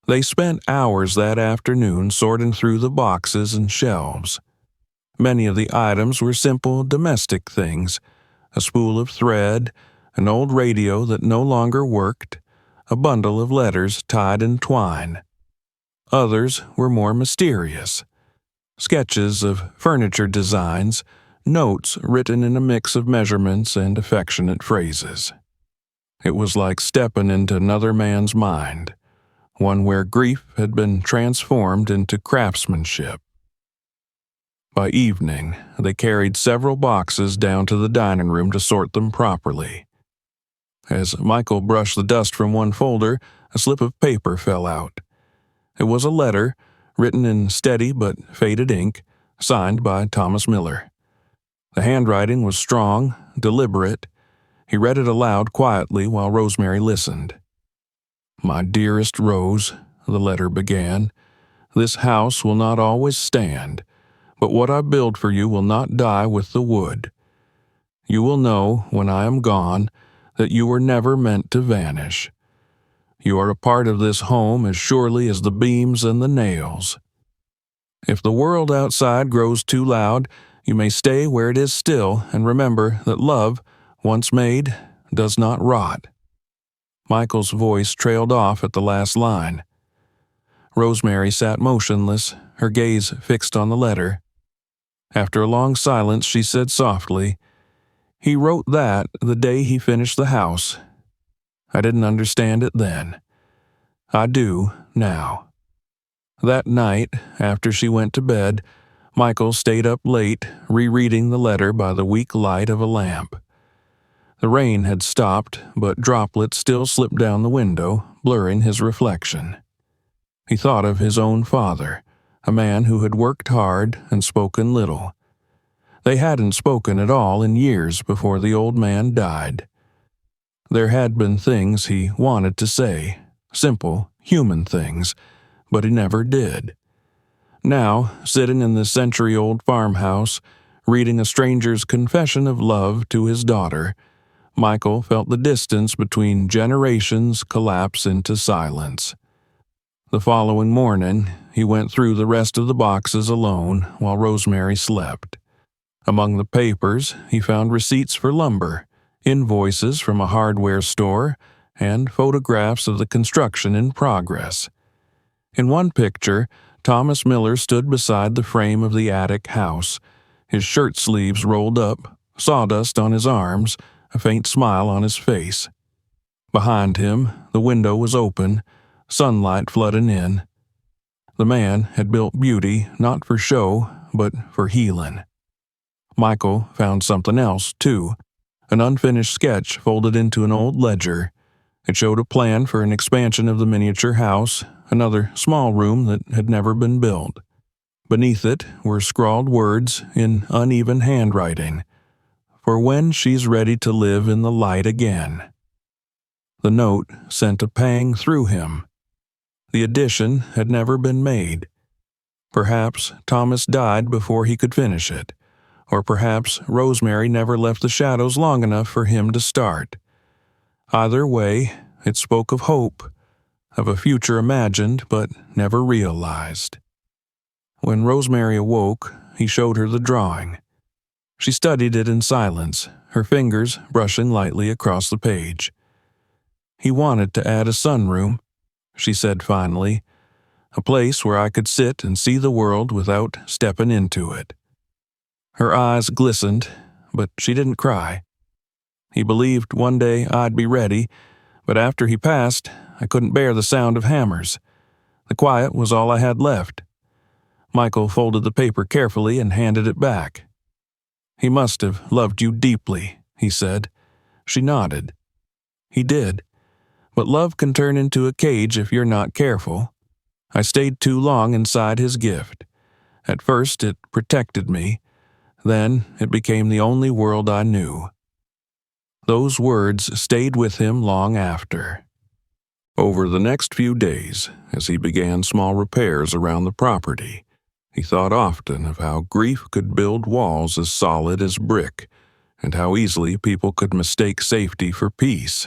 They spent hours that afternoon sorting through the boxes and shelves. Many of the items were simple domestic things: a spool of thread, an old radio that no longer worked, a bundle of letters tied in twine. Others were more mysterious: sketches of furniture designs, notes written in a mix of measurements and affectionate phrases. It was like stepping into another man's mind, one where grief had been transformed into craftsmanship. By evening, they carried several boxes down to the dining room to sort them properly. As Michael brushed the dust from one folder, a slip of paper fell out. It was a letter, written in steady but faded ink, signed by Thomas Miller. The handwriting was strong, deliberate. He read it aloud quietly while Rosemary listened. "My dearest Rose," the letter began, "this house will not always stand, but what I build for you will not die with the wood. You will know, when I am gone, that you were never meant to vanish. You are a part of this home as surely as the beams and the nails. If the world outside grows too loud, you may stay where it is still and remember that love, once made, does not rot." Michael's voice trailed off at the last line. Rosemary sat motionless, her gaze fixed on the letter. After a long silence, she said softly, "He wrote that the day he finished the house. I didn't understand it then. I do now." That night, after she went to bed, Michael stayed up late, rereading the letter by the weak light of a lamp. The rain had stopped, but droplets still slipped down the window, blurring his reflection. He thought of his own father, a man who had worked hard and spoken little. They hadn't spoken at all in years before the old man died. There had been things he wanted to say, simple, human things, but he never did. Now, sitting in the century-old farmhouse, reading a stranger's confession of love to his daughter, Michael felt the distance between generations collapse into silence. The following morning, he went through the rest of the boxes alone while Rosemary slept. Among the papers, he found receipts for lumber, invoices from a hardware store, and photographs of the construction in progress. In one picture, Thomas Miller stood beside the frame of the attic house, his shirt sleeves rolled up, sawdust on his arms, a faint smile on his face. Behind him, the window was open, sunlight flooding in. The man had built beauty not for show, but for healing. Michael found something else, too, an unfinished sketch folded into an old ledger. It showed a plan for an expansion of the miniature house, another small room that had never been built. Beneath it were scrawled words in uneven handwriting, "For when she's ready to live in the light again." The note sent a pang through him. The addition had never been made. Perhaps Thomas died before he could finish it, or perhaps Rosemary never left the shadows long enough for him to start. Either way, it spoke of hope, of a future imagined but never realized. When Rosemary awoke, he showed her the drawing. She studied it in silence, her fingers brushing lightly across the page. "He wanted to add a sunroom," she said finally, "a place where I could sit and see the world without stepping into it." Her eyes glistened, but she didn't cry. "He believed one day I'd be ready, but after he passed, I couldn't bear the sound of hammers. The quiet was all I had left." Michael folded the paper carefully and handed it back. "He must have loved you deeply," he said. She nodded. "He did. But love can turn into a cage if you're not careful. I stayed too long inside his gift. At first it protected me. Then it became the only world I knew." Those words stayed with him long after. Over the next few days, as he began small repairs around the property, He thought often of how grief could build walls as solid as brick, and how easily people could mistake safety for peace.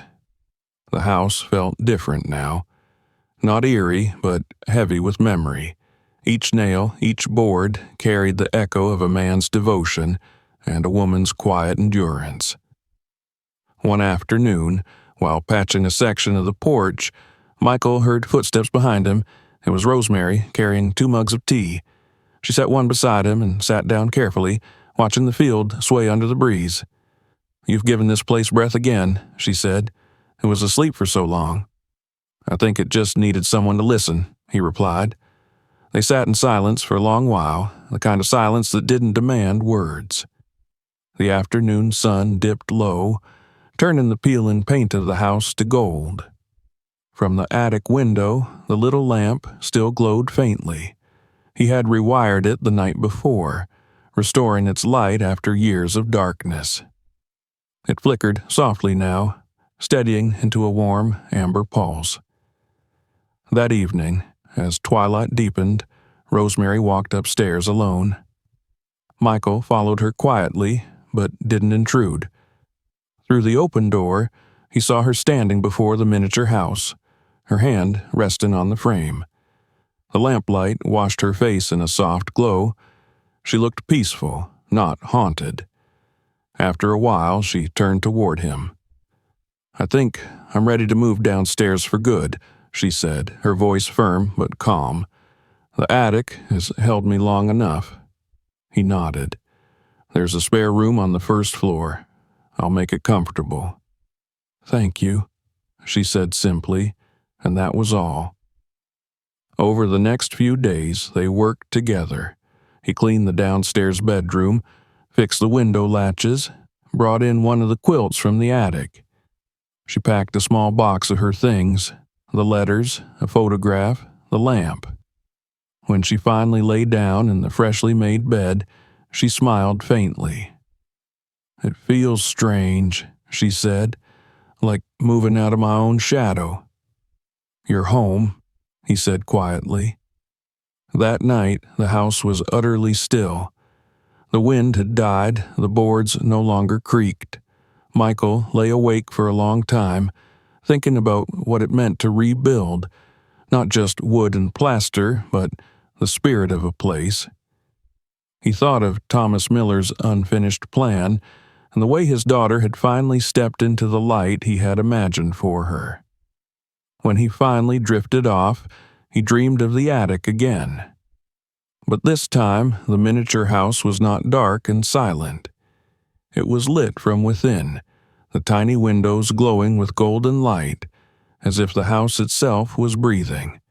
The house felt different now. Not eerie, but heavy with memory. Each nail, each board carried the echo of a man's devotion and a woman's quiet endurance. One afternoon, while patching a section of the porch, Michael heard footsteps behind him. It was Rosemary, carrying 2 mugs of tea. She set one beside him and sat down carefully, watching the field sway under the breeze. "You've given this place breath again," she said. "It was asleep for so long." "I think it just needed someone to listen," he replied. They sat in silence for a long while, the kind of silence that didn't demand words. The afternoon sun dipped low, turning the peel and paint of the house to gold. From the attic window, the little lamp still glowed faintly. He had rewired it the night before, restoring its light after years of darkness. It flickered softly now, steadying into a warm, amber pulse. That evening, as twilight deepened, Rosemary walked upstairs alone. Michael followed her quietly, but didn't intrude. Through the open door, he saw her standing before the miniature house, her hand resting on the frame. The lamplight washed her face in a soft glow. She looked peaceful, not haunted. After a while, she turned toward him. "I think I'm ready to move downstairs for good," she said, her voice firm but calm. "The attic has held me long enough." He nodded. "There's a spare room on the first floor. I'll make it comfortable." "Thank you," she said simply, and that was all. Over the next few days, they worked together. He cleaned the downstairs bedroom, fixed the window latches, brought in one of the quilts from the attic. She packed a small box of her things, the letters, a photograph, the lamp. When she finally lay down in the freshly made bed, she smiled faintly. "It feels strange," she said, "like moving out of my own shadow." "You're home," he said quietly. That night, the house was utterly still. The wind had died, the boards no longer creaked. Michael lay awake for a long time, thinking about what it meant to rebuild, not just wood and plaster, but the spirit of a place. He thought of Thomas Miller's unfinished plan, and the way his daughter had finally stepped into the light he had imagined for her. When he finally drifted off, he dreamed of the attic again. But this time, the miniature house was not dark and silent. It was lit from within, the tiny windows glowing with golden light, as if the house itself was breathing.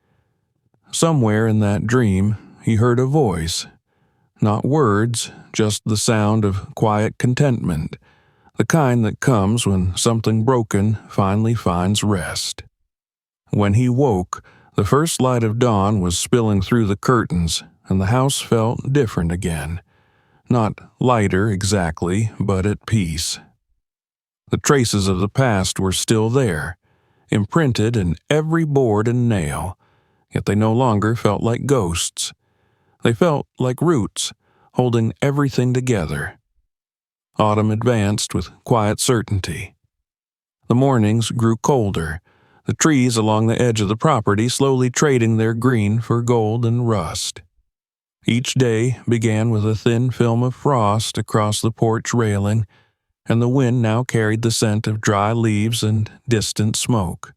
Somewhere in that dream, he heard a voice. Not words, just the sound of quiet contentment, the kind that comes when something broken finally finds rest. When he woke, the first light of dawn was spilling through the curtains, and the house felt different again. Not lighter exactly, but at peace. The traces of the past were still there, imprinted in every board and nail, yet they no longer felt like ghosts. They felt like roots, holding everything together. Autumn advanced with quiet certainty. The mornings grew colder, the trees along the edge of the property slowly trading their green for gold and rust. Each day began with a thin film of frost across the porch railing, and the wind now carried the scent of dry leaves and distant smoke.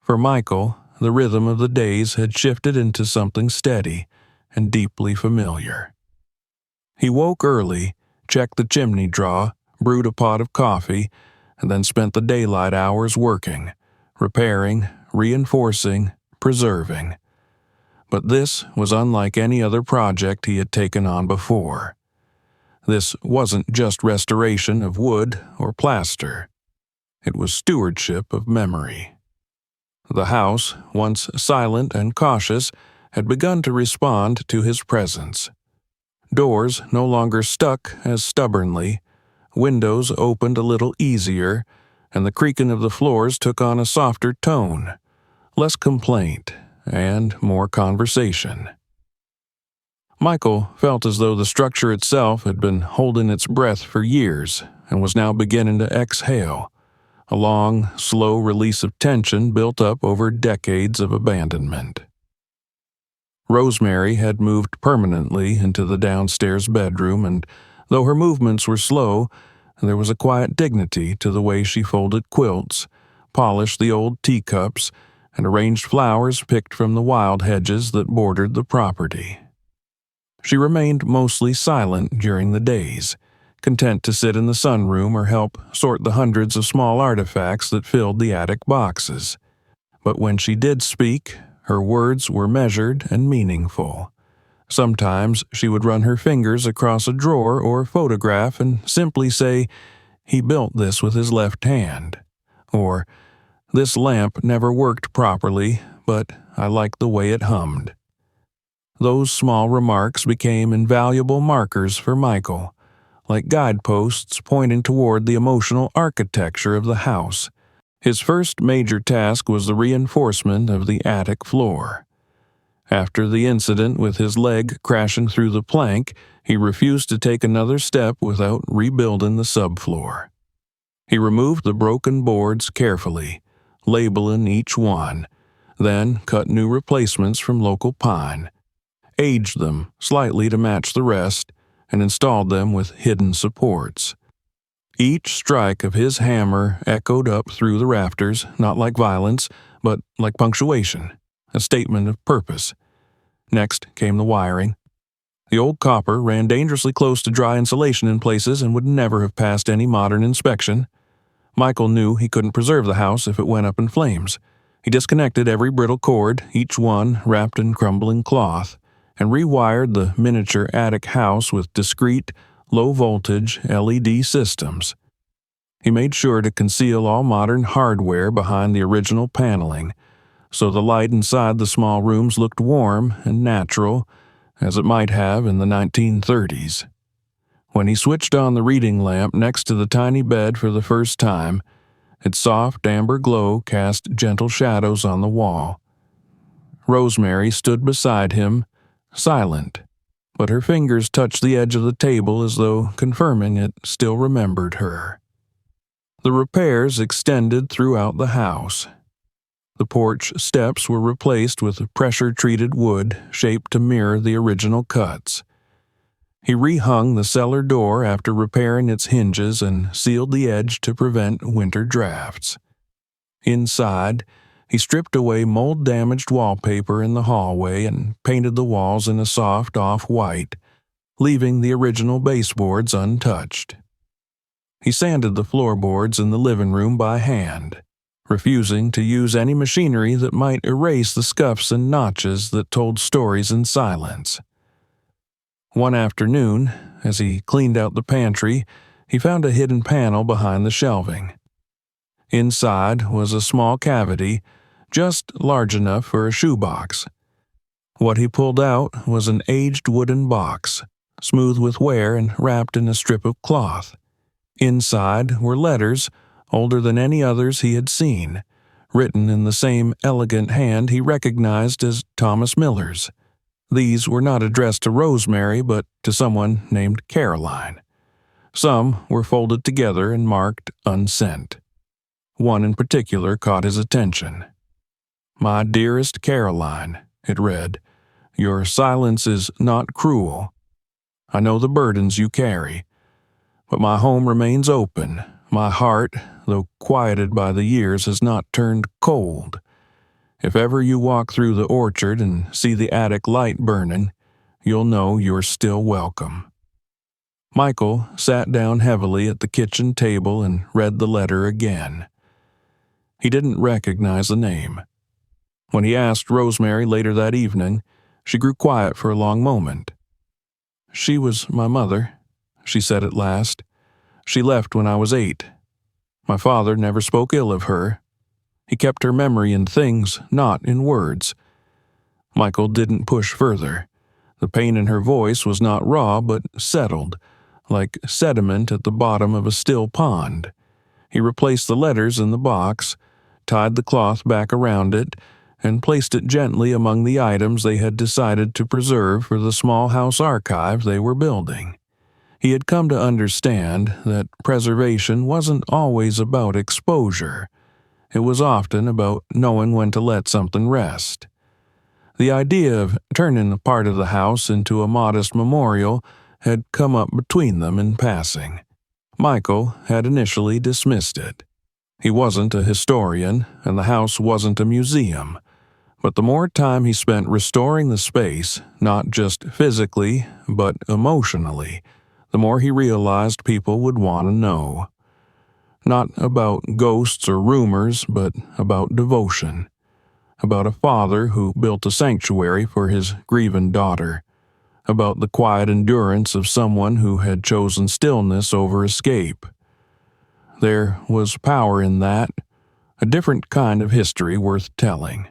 For Michael, the rhythm of the days had shifted into something steady and deeply familiar. He woke early, checked the chimney drawer, brewed a pot of coffee, and then spent the daylight hours working, repairing, reinforcing, preserving. But this was unlike any other project he had taken on before. This wasn't just restoration of wood or plaster. It was stewardship of memory. The house, once silent and cautious, had begun to respond to his presence. Doors no longer stuck as stubbornly, windows opened a little easier, and the creaking of the floors took on a softer tone, less complaint, and more conversation. Michael felt as though the structure itself had been holding its breath for years and was now beginning to exhale, a long, slow release of tension built up over decades of abandonment. Rosemary had moved permanently into the downstairs bedroom, and though her movements were slow, there was a quiet dignity to the way she folded quilts, polished the old teacups, and arranged flowers picked from the wild hedges that bordered the property. She remained mostly silent during the days, content to sit in the sunroom or help sort the hundreds of small artifacts that filled the attic boxes. But when she did speak, her words were measured and meaningful. Sometimes she would run her fingers across a drawer or photograph and simply say, "He built this with his left hand," or "This lamp never worked properly, but I like the way it hummed." Those small remarks became invaluable markers for Michael, like guideposts pointing toward the emotional architecture of the house. His first major task was the reinforcement of the attic floor. After the incident with his leg crashing through the plank, he refused to take another step without rebuilding the subfloor. He removed the broken boards carefully, labeling each one, then cut new replacements from local pine, aged them slightly to match the rest, and installed them with hidden supports. Each strike of his hammer echoed up through the rafters, not like violence, but like punctuation, a statement of purpose. Next came the wiring. The old copper ran dangerously close to dry insulation in places and would never have passed any modern inspection. Michael knew he couldn't preserve the house if it went up in flames. He disconnected every brittle cord, each one wrapped in crumbling cloth, and rewired the miniature attic house with discrete, low-voltage LED systems. He made sure to conceal all modern hardware behind the original paneling, so the light inside the small rooms looked warm and natural, as it might have in the 1930s. When he switched on the reading lamp next to the tiny bed for the first time, its soft amber glow cast gentle shadows on the wall. Rosemary stood beside him, silent, but her fingers touched the edge of the table as though confirming it still remembered her. The repairs extended throughout the house. The porch steps were replaced with pressure-treated wood shaped to mirror the original cuts. He rehung the cellar door after repairing its hinges and sealed the edge to prevent winter drafts. Inside, he stripped away mold-damaged wallpaper in the hallway and painted the walls in a soft off-white, leaving the original baseboards untouched. He sanded the floorboards in the living room by hand, refusing to use any machinery that might erase the scuffs and notches that told stories in silence. One afternoon, as he cleaned out the pantry, he found a hidden panel behind the shelving. Inside was a small cavity, just large enough for a shoebox. What he pulled out was an aged wooden box, smooth with wear and wrapped in a strip of cloth. Inside were letters, older than any others he had seen, written in the same elegant hand he recognized as Thomas Miller's. These were not addressed to Rosemary, but to someone named Caroline. Some were folded together and marked unsent. One in particular caught his attention. "My dearest Caroline," it read, "your silence is not cruel. I know the burdens you carry, but my home remains open. My heart, though quieted by the years, has not turned cold. If ever you walk through the orchard and see the attic light burning, you'll know you're still welcome." Michael sat down heavily at the kitchen table and read the letter again. He didn't recognize the name. When he asked Rosemary later that evening, she grew quiet for a long moment. "She was my mother," she said at last. "She left when I was 8. My father never spoke ill of her. He kept her memory in things, not in words." Michael didn't push further. The pain in her voice was not raw, but settled, like sediment at the bottom of a still pond. He replaced the letters in the box, tied the cloth back around it, and placed it gently among the items they had decided to preserve for the small house archive they were building. He had come to understand that preservation wasn't always about exposure. It was often about knowing when to let something rest. The idea of turning a part of the house into a modest memorial had come up between them in passing. Michael had initially dismissed it. He wasn't a historian, and the house wasn't a museum. But the more time he spent restoring the space, not just physically, but emotionally, the more he realized people would want to know. Not about ghosts or rumors, but about devotion. About a father who built a sanctuary for his grieving daughter. About the quiet endurance of someone who had chosen stillness over escape. There was power in that, a different kind of history worth telling.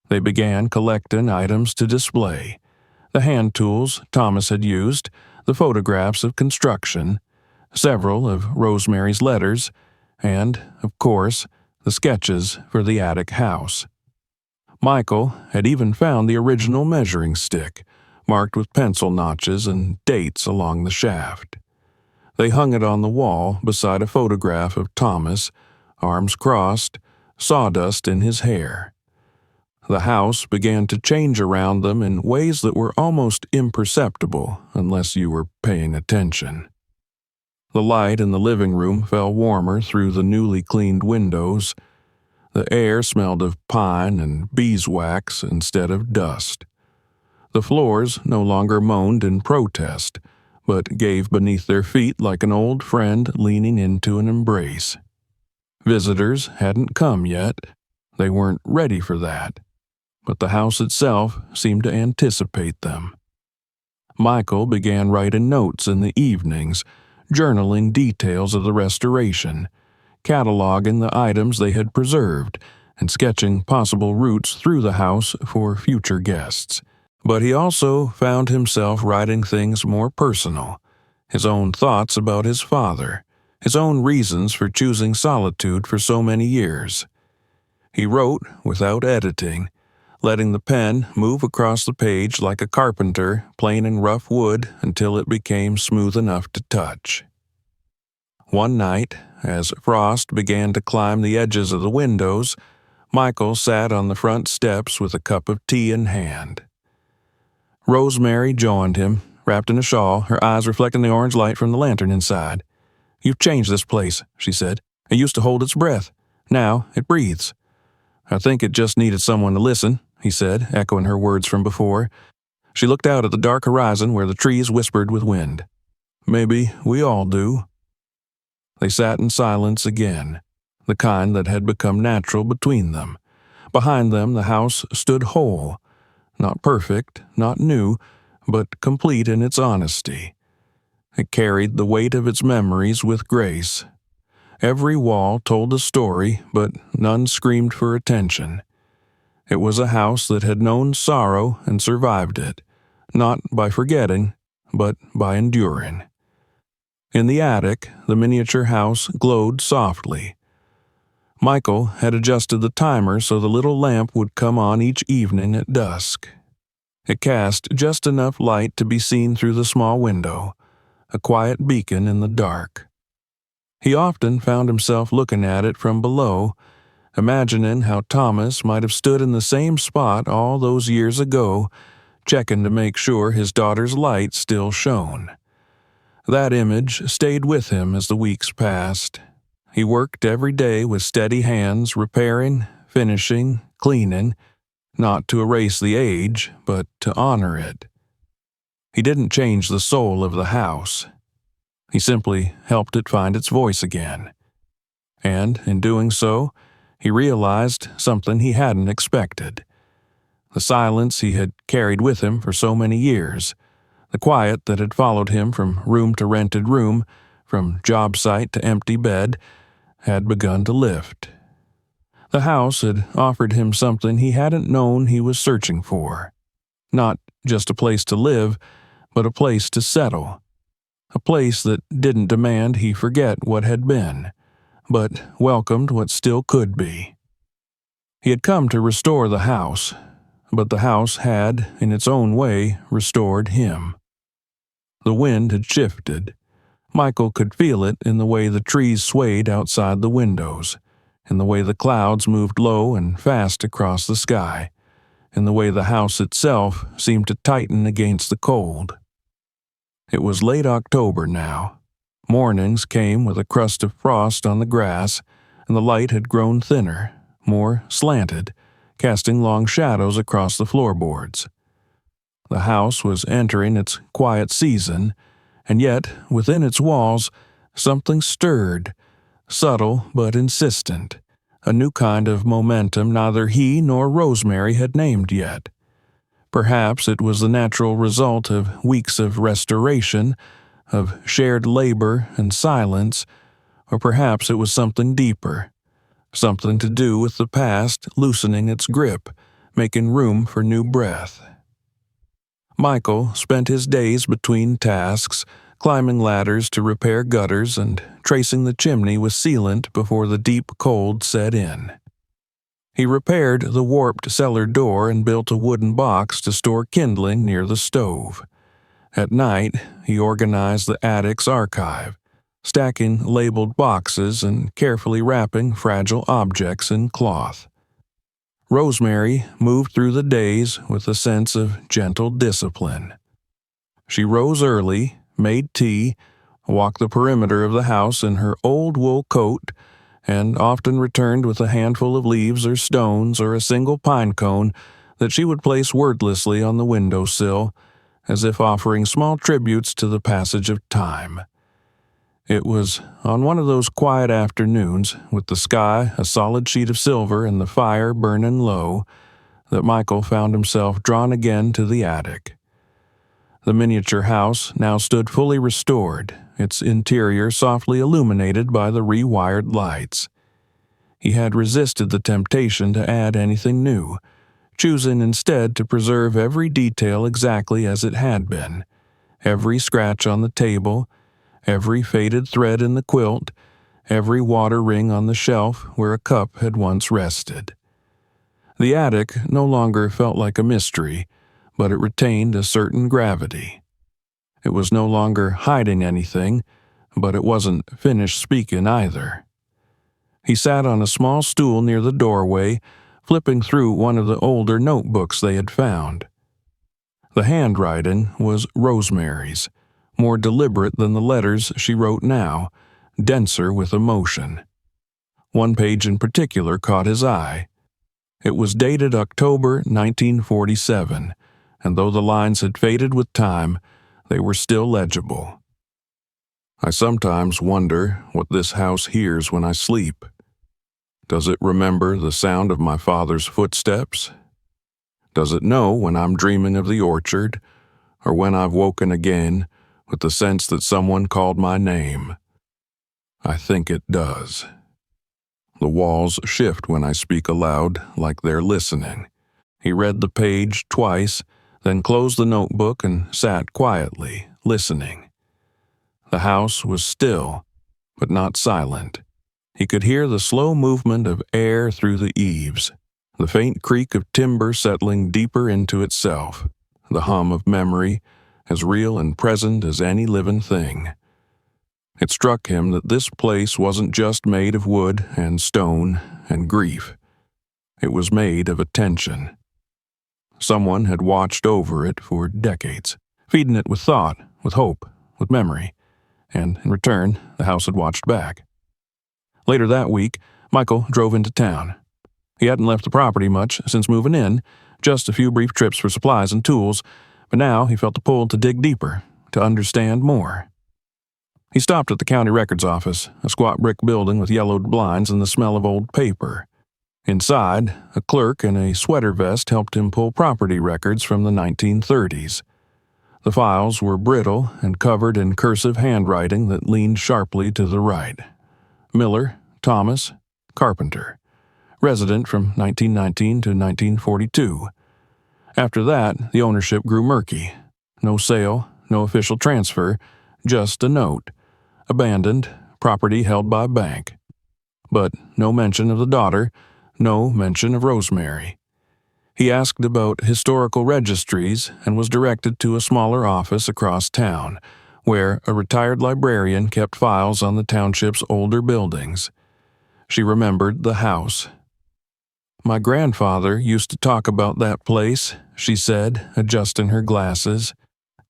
They began collecting items to display. The hand tools Thomas had used, the photographs of construction, several of Rosemary's letters, and, of course, the sketches for the attic house. Michael had even found the original measuring stick, marked with pencil notches and dates along the shaft. They hung it on the wall beside a photograph of Thomas, arms crossed, sawdust in his hair. The house began to change around them in ways that were almost imperceptible unless you were paying attention. The light in the living room fell warmer through the newly cleaned windows. The air smelled of pine and beeswax instead of dust. The floors no longer moaned in protest, but gave beneath their feet like an old friend leaning into an embrace. Visitors hadn't come yet. They weren't ready for that. But the house itself seemed to anticipate them. Michael began writing notes in the evenings, journaling details of the restoration, cataloging the items they had preserved, and sketching possible routes through the house for future guests. But he also found himself writing things more personal, his own thoughts about his father, his own reasons for choosing solitude for so many years. He wrote without editing, letting the pen move across the page like a carpenter planing rough wood until it became smooth enough to touch. One night, as frost began to climb the edges of the windows, Michael sat on the front steps with a cup of tea in hand. Rosemary joined him, wrapped in a shawl, her eyes reflecting the orange light from the lantern inside. "You've changed this place," she said. "It used to hold its breath. Now it breathes." "I think it just needed someone to listen," he said, echoing her words from before. She looked out at the dark horizon where the trees whispered with wind. "Maybe we all do." They sat in silence again, the kind that had become natural between them. Behind them the house stood whole, not perfect, not new, but complete in its honesty. It carried the weight of its memories with grace. Every wall told a story, but none screamed for attention. It was a house that had known sorrow and survived it, not by forgetting, but by enduring. In the attic, the miniature house glowed softly. Michael had adjusted the timer so the little lamp would come on each evening at dusk. It cast just enough light to be seen through the small window, a quiet beacon in the dark. He often found himself looking at it from below, imagining how Thomas might have stood in the same spot all those years ago, checking to make sure his daughter's light still shone. That image stayed with him as the weeks passed. He worked every day with steady hands, repairing, finishing, cleaning, not to erase the age, but to honor it. He didn't change the soul of the house. He simply helped it find its voice again. And, in doing so, he realized something he hadn't expected. The silence he had carried with him for so many years, the quiet that had followed him from room to rented room, from job site to empty bed, had begun to lift. The house had offered him something he hadn't known he was searching for. Not just a place to live, but a place to settle. A place that didn't demand he forget what had been, but welcomed what still could be. He had come to restore the house, but the house had, in its own way, restored him. The wind had shifted. Michael could feel it in the way the trees swayed outside the windows, in the way the clouds moved low and fast across the sky, in the way the house itself seemed to tighten against the cold. It was late October now. Mornings came with a crust of frost on the grass, and the light had grown thinner, more slanted, casting long shadows across the floorboards. The house was entering its quiet season, and yet, within its walls, something stirred, subtle but insistent, a new kind of momentum neither he nor Rosemary had named yet. Perhaps it was the natural result of weeks of restoration, of shared labor and silence, or perhaps it was something deeper, something to do with the past loosening its grip, making room for new breath. Michael spent his days between tasks, climbing ladders to repair gutters and tracing the chimney with sealant before the deep cold set in. He repaired the warped cellar door and built a wooden box to store kindling near the stove. At night, he organized the attic's archive, stacking labeled boxes and carefully wrapping fragile objects in cloth. Rosemary moved through the days with a sense of gentle discipline. She rose early, made tea, walked the perimeter of the house in her old wool coat, and often returned with a handful of leaves or stones or a single pine cone that she would place wordlessly on the windowsill, as if offering small tributes to the passage of time. It was on one of those quiet afternoons, with the sky a solid sheet of silver and the fire burning low, that Michael found himself drawn again to the attic. The miniature house now stood fully restored, its interior softly illuminated by the rewired lights. He had resisted the temptation to add anything new, choosing instead to preserve every detail exactly as it had been, every scratch on the table, every faded thread in the quilt, every water ring on the shelf where a cup had once rested. The attic no longer felt like a mystery, but it retained a certain gravity. It was no longer hiding anything, but it wasn't finished speaking either. He sat on a small stool near the doorway, flipping through one of the older notebooks they had found. The handwriting was Rosemary's, more deliberate than the letters she wrote now, denser with emotion. One page in particular caught his eye. It was dated October 1947, and though the lines had faded with time, they were still legible. I sometimes wonder what this house hears when I sleep. Does it remember the sound of my father's footsteps? Does it know when I'm dreaming of the orchard, or when I've woken again with the sense that someone called my name? I think it does. The walls shift when I speak aloud, like they're listening. He read the page twice, then closed the notebook and sat quietly, listening. The house was still, but not silent. He could hear the slow movement of air through the eaves, the faint creak of timber settling deeper into itself, the hum of memory, as real and present as any living thing. It struck him that this place wasn't just made of wood and stone and grief. It was made of attention. Someone had watched over it for decades, feeding it with thought, with hope, with memory, and in return, the house had watched back. Later that week, Michael drove into town. He hadn't left the property much since moving in, just a few brief trips for supplies and tools, but now he felt the pull to dig deeper, to understand more. He stopped at the county records office, a squat brick building with yellowed blinds and the smell of old paper. Inside, a clerk in a sweater vest helped him pull property records from the 1930s. The files were brittle and covered in cursive handwriting that leaned sharply to the right. Miller, Thomas, Carpenter, resident from 1919 to 1942. After that, the ownership grew murky. No sale, no official transfer, just a note. Abandoned, property held by a bank. But no mention of the daughter, No mention of Rosemary. He asked about historical registries and was directed to a smaller office across town, where a retired librarian kept files on the township's older buildings. She remembered the house. "My grandfather used to talk about that place," she said, adjusting her glasses.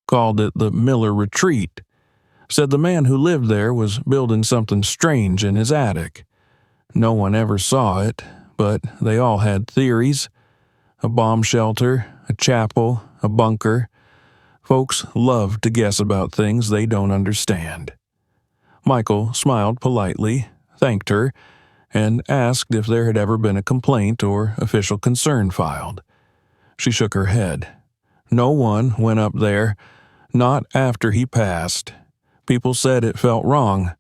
"Called it the Miller Retreat. Said the man who lived there was building something strange in his attic. No one ever saw it, but they all had theories. A bomb shelter, a chapel, a bunker. Folks love to guess about things they don't understand." Michael smiled politely, thanked her, and asked if there had ever been a complaint or official concern filed. She shook her head. "No one went up there, not after he passed. People said it felt wrong.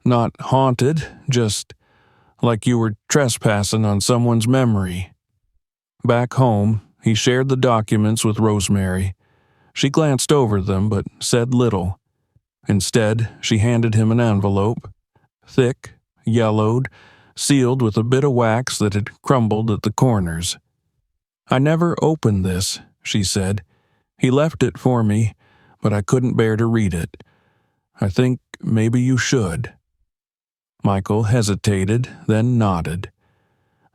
Not haunted, just like you were trespassing on someone's memory." Back home, he shared the documents with Rosemary. She glanced over them but said little. Instead, she handed him an envelope, thick, yellowed, sealed with a bit of wax that had crumbled at the corners. "I never opened this," she said. "He left it for me, but I couldn't bear to read it. I think maybe you should." Michael hesitated, then nodded.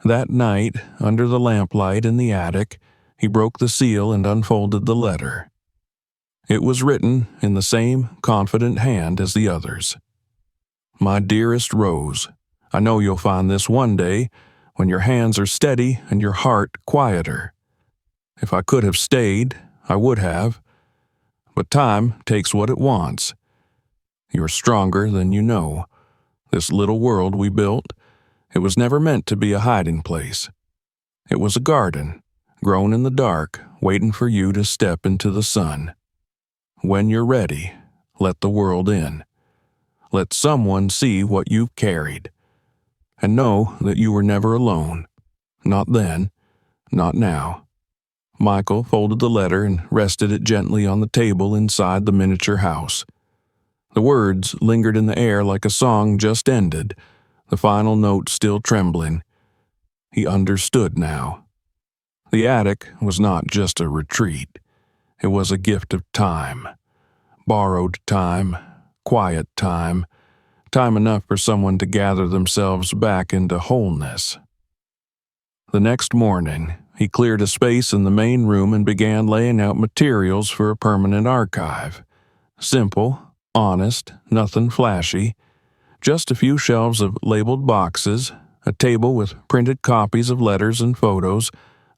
That night, under the lamplight in the attic, he broke the seal and unfolded the letter. It was written in the same confident hand as the others. "My dearest Rose, I know you'll find this one day when your hands are steady and your heart quieter. If I could have stayed, I would have. But time takes what it wants. You're stronger than you know. This little world we built, it was never meant to be a hiding place. It was a garden, grown in the dark, waiting for you to step into the sun. When you're ready, let the world in. Let someone see what you've carried. And know that you were never alone. Not then, not now." Michael folded the letter and rested it gently on the table inside the miniature house. The words lingered in the air like a song just ended, the final note still trembling. He understood now. The attic was not just a retreat. It was a gift of time. Borrowed time, quiet time, time enough for someone to gather themselves back into wholeness. The next morning, he cleared a space in the main room and began laying out materials for a permanent archive. Simple, honest, nothing flashy. Just a few shelves of labeled boxes, a table with printed copies of letters and photos,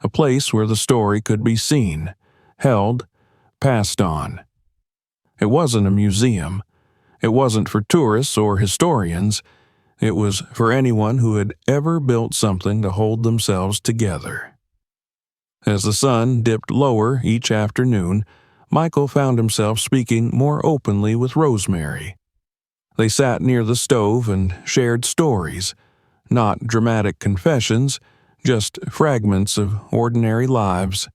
a place where the story could be seen, held, passed on. It wasn't a museum. It wasn't for tourists or historians. It was for anyone who had ever built something to hold themselves together. As the sun dipped lower each afternoon, Michael found himself speaking more openly with Rosemary. They sat near the stove and shared stories, not dramatic confessions, just fragments of ordinary lives.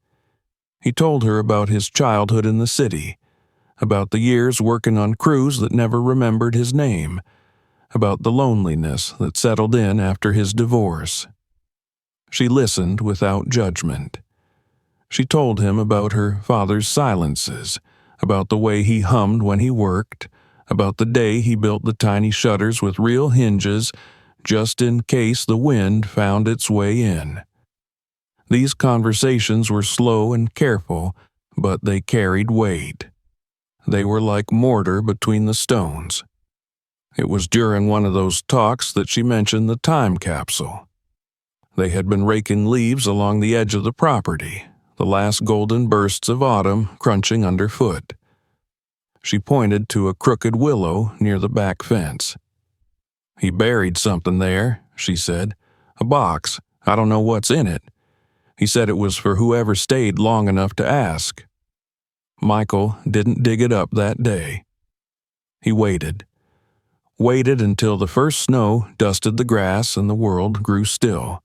He told her about his childhood in the city, about the years working on crews that never remembered his name, about the loneliness that settled in after his divorce. She listened without judgment. She told him about her father's silences, about the way he hummed when he worked, about the day he built the tiny shutters with real hinges just in case the wind found its way in. These conversations were slow and careful, but they carried weight. They were like mortar between the stones. It was during one of those talks that she mentioned the time capsule. They had been raking leaves along the edge of the property, the last golden bursts of autumn crunching underfoot. She pointed to a crooked willow near the back fence. "He buried something there," she said. "A box. I don't know what's in it. He said it was for whoever stayed long enough to ask." Michael didn't dig it up that day. He waited until the first snow dusted the grass and the world grew still.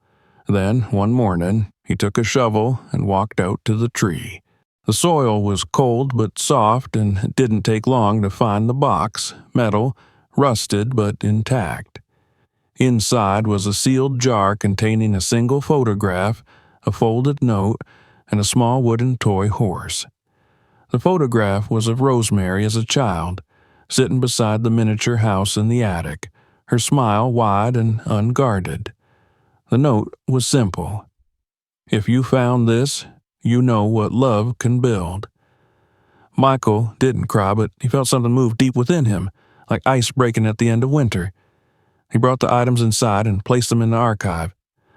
Then, one morning, he took a shovel and walked out to the tree. The soil was cold but soft, and it didn't take long to find the box, metal, rusted but intact. Inside was a sealed jar containing a single photograph, a folded note, and a small wooden toy horse. The photograph was of Rosemary as a child, sitting beside the miniature house in the attic, her smile wide and unguarded. The note was simple. "If you found this, you know what love can build." Michael didn't cry, but he felt something move deep within him, like ice breaking at the end of winter. He brought the items inside and placed them in the archive.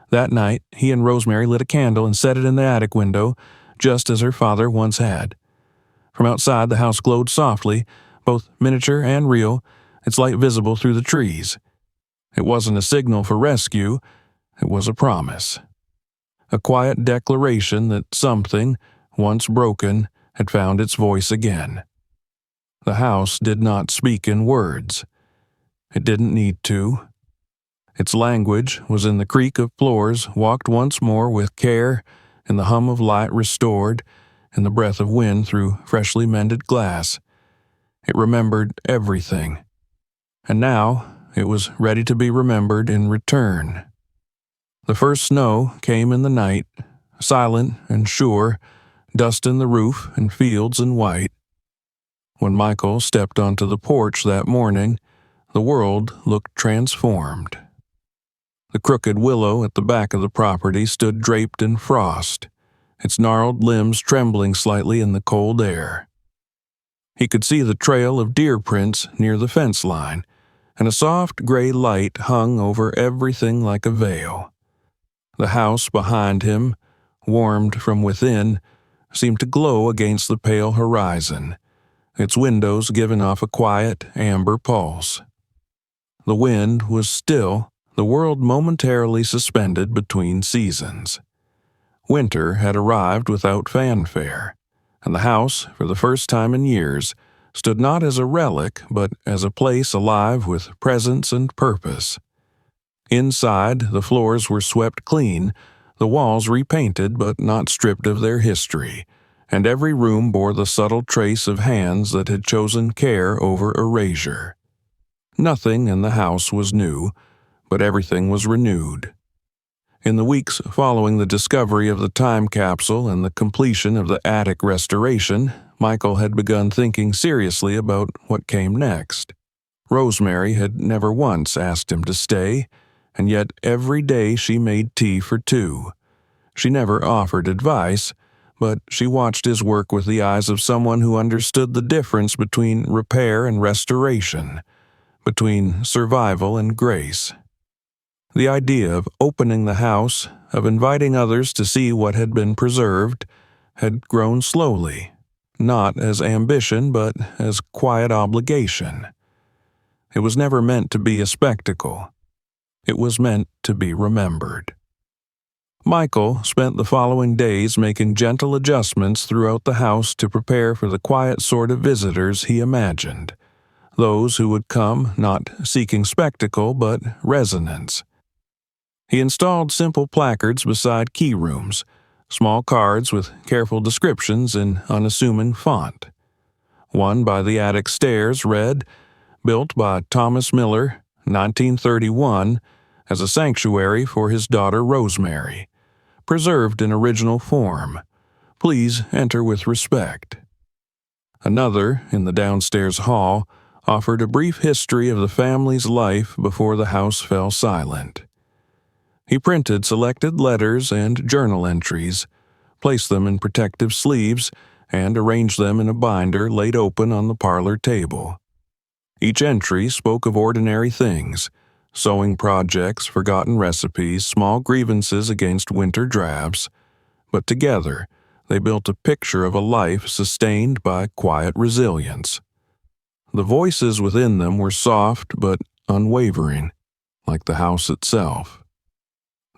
That night, he and Rosemary lit a candle and set it in the attic window, just as her father once had. From outside, the house glowed softly, both miniature and real, its light visible through the trees. It wasn't a signal for rescue, it was a promise. A quiet declaration that something, once broken, had found its voice again. The house did not speak in words. It didn't need to. Its language was in the creak of floors walked once more with care, in the hum of light restored, in the breath of wind through freshly mended glass. It remembered everything. And now it was ready to be remembered in return. The first snow came in the night, silent and sure, dust in the roof and fields in white. When Michael stepped onto the porch that morning, the world looked transformed. The crooked willow at the back of the property stood draped in frost, its gnarled limbs trembling slightly in the cold air. He could see the trail of deer prints near the fence line, and a soft gray light hung over everything like a veil. The house behind him, warmed from within, seemed to glow against the pale horizon, its windows giving off a quiet, amber pulse. The wind was still, the world momentarily suspended between seasons. Winter had arrived without fanfare, and the house, for the first time in years, stood not as a relic but as a place alive with presence and purpose. Inside, the floors were swept clean, the walls repainted but not stripped of their history, and every room bore the subtle trace of hands that had chosen care over erasure. Nothing in the house was new, but everything was renewed. In the weeks following the discovery of the time capsule and the completion of the attic restoration, Michael had begun thinking seriously about what came next. Rosemary had never once asked him to stay, and yet every day she made tea for two. She never offered advice, but she watched his work with the eyes of someone who understood the difference between repair and restoration, between survival and grace. The idea of opening the house, of inviting others to see what had been preserved, had grown slowly, not as ambition but as quiet obligation. It was never meant to be a spectacle. It was meant to be remembered. Michael spent the following days making gentle adjustments throughout the house to prepare for the quiet sort of visitors he imagined, those who would come not seeking spectacle but resonance. He installed simple placards beside key rooms, small cards with careful descriptions in unassuming font. One by the attic stairs read, "Built by Thomas Miller, 1931, as a sanctuary for his daughter Rosemary. Preserved in original form. Please enter with respect." Another, in the downstairs hall, offered a brief history of the family's life before the house fell silent. He printed selected letters and journal entries, placed them in protective sleeves, and arranged them in a binder laid open on the parlor table. Each entry spoke of ordinary things, sewing projects, forgotten recipes, small grievances against winter drafts, but together they built a picture of a life sustained by quiet resilience. The voices within them were soft but unwavering, like the house itself.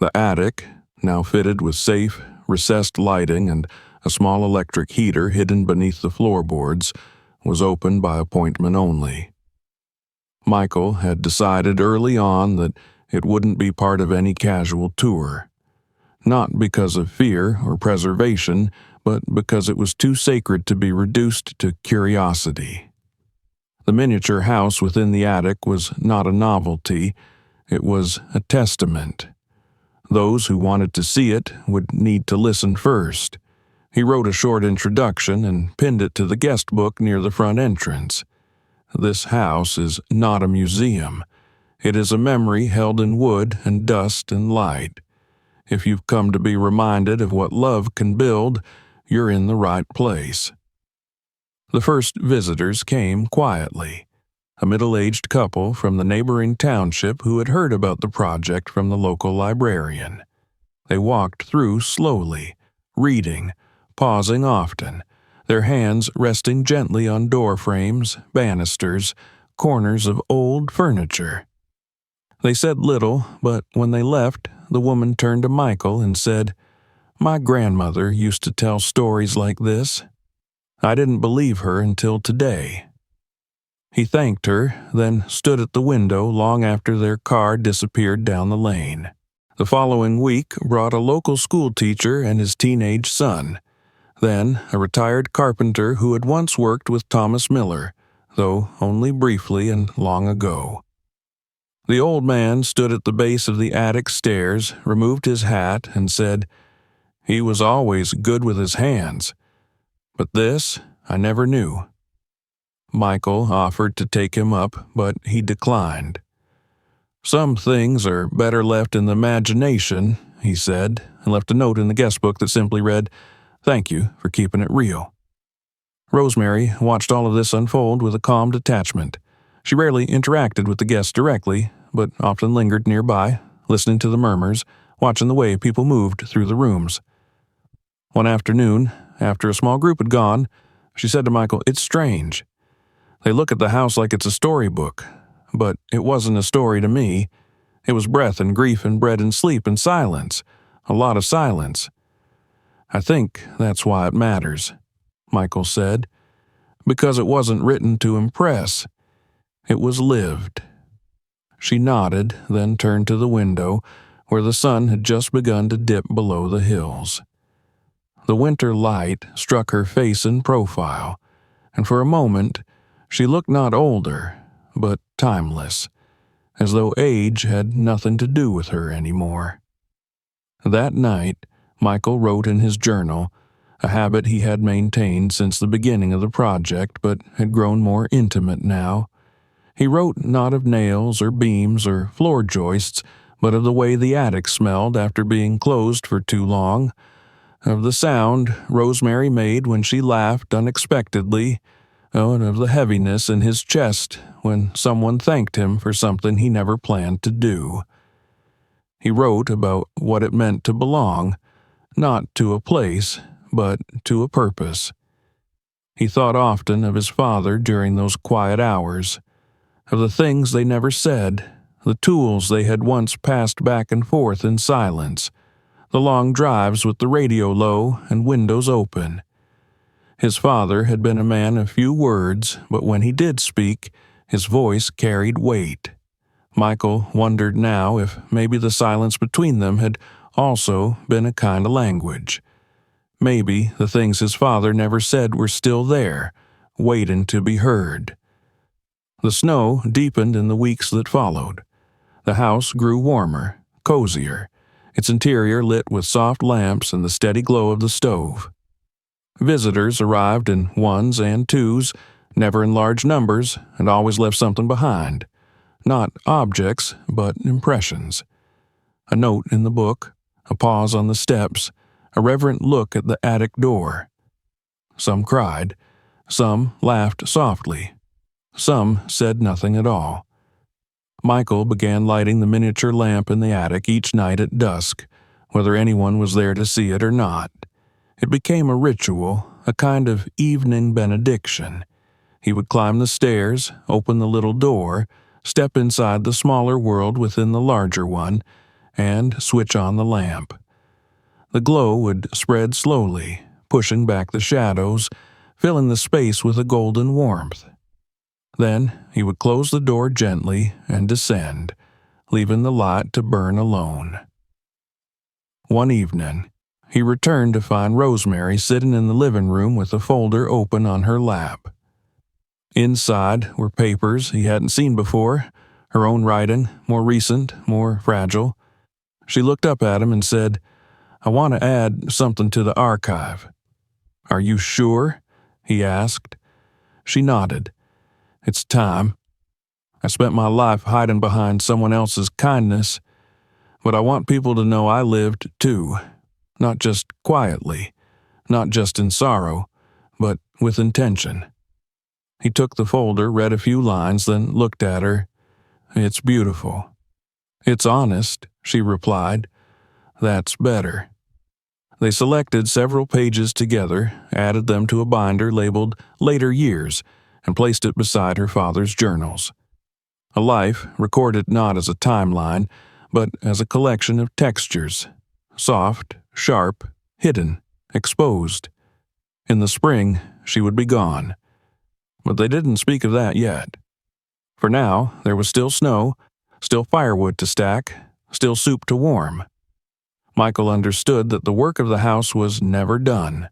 The attic, now fitted with safe, recessed lighting and a small electric heater hidden beneath the floorboards, was open by appointment only. Michael had decided early on that it wouldn't be part of any casual tour, not because of fear or preservation, but because it was too sacred to be reduced to curiosity. The miniature house within the attic was not a novelty. It was a testament. Those who wanted to see it would need to listen first. He wrote a short introduction and pinned it to the guest book near the front entrance. This house is not a museum. It is a memory held in wood and dust and light. If you've come to be reminded of what love can build, you're in the right place. The first visitors came quietly. A middle-aged couple from the neighboring township who had heard about the project from the local librarian. They walked through slowly, reading, pausing often, their hands resting gently on door frames, banisters, corners of old furniture. They said little, but when they left, the woman turned to Michael and said, "My grandmother used to tell stories like this. I didn't believe her until today." He thanked her, then stood at the window long after their car disappeared down the lane. The following week brought a local school teacher and his teenage son, then a retired carpenter who had once worked with Thomas Miller, though only briefly and long ago. The old man stood at the base of the attic stairs, removed his hat, and said, "He was always good with his hands. But this, I never knew." Michael offered to take him up, but he declined. "Some things are better left in the imagination," he said, and left a note in the guest book that simply read, "Thank you for keeping it real." Rosemary watched all of this unfold with a calm detachment. She rarely interacted with the guests directly, but often lingered nearby, listening to the murmurs, watching the way people moved through the rooms. One afternoon, after a small group had gone, she said to Michael, "It's strange. They look at the house like it's a storybook, but it wasn't a story to me. It was breath and grief and bread and sleep and silence, a lot of silence. I think that's why it matters," Michael said, "because it wasn't written to impress. It was lived." She nodded, then turned to the window, where the sun had just begun to dip below the hills. The winter light struck her face in profile, and for a moment she looked not older, but timeless, as though age had nothing to do with her anymore. That night, Michael wrote in his journal, a habit he had maintained since the beginning of the project but had grown more intimate now. He wrote not of nails or beams or floor joists, but of the way the attic smelled after being closed for too long, of the sound Rosemary made when she laughed unexpectedly, and of the heaviness in his chest when someone thanked him for something he never planned to do. He wrote about what it meant to belong, not to a place, but to a purpose. He thought often of his father during those quiet hours, of the things they never said, the tools they had once passed back and forth in silence, the long drives with the radio low and windows open. His father had been a man of few words, but when he did speak, his voice carried weight. Michael wondered now if maybe the silence between them had also been a kind of language. Maybe the things his father never said were still there, waiting to be heard. The snow deepened in the weeks that followed. The house grew warmer, cozier, its interior lit with soft lamps and the steady glow of the stove. Visitors arrived in ones and twos, never in large numbers, and always left something behind. Not objects, but impressions. A note in the book, a pause on the steps, a reverent look at the attic door. Some cried, some laughed softly, some said nothing at all. Michael began lighting the miniature lamp in the attic each night at dusk, whether anyone was there to see it or not. It became a ritual, a kind of evening benediction. He would climb the stairs, open the little door, step inside the smaller world within the larger one, and switch on the lamp. The glow would spread slowly, pushing back the shadows, filling the space with a golden warmth. Then he would close the door gently and descend, leaving the light to burn alone. One evening, he returned to find Rosemary sitting in the living room with a folder open on her lap. Inside were papers he hadn't seen before, her own writing, more recent, more fragile. She looked up at him and said, "I want to add something to the archive." "Are you sure?" he asked. She nodded. "It's time. I spent my life hiding behind someone else's kindness, but I want people to know I lived too, not just quietly, not just in sorrow, but with intention." He took the folder, read a few lines, then looked at her. "It's beautiful." "It's honest," she replied. "That's better." They selected several pages together, added them to a binder labeled Later Years, and placed it beside her father's journals. A life recorded not as a timeline, but as a collection of textures, soft, sharp, hidden, exposed. In the spring, she would be gone. But they didn't speak of that yet. For now, there was still snow, still firewood to stack, still soup to warm. Michael understood that the work of the house was never done.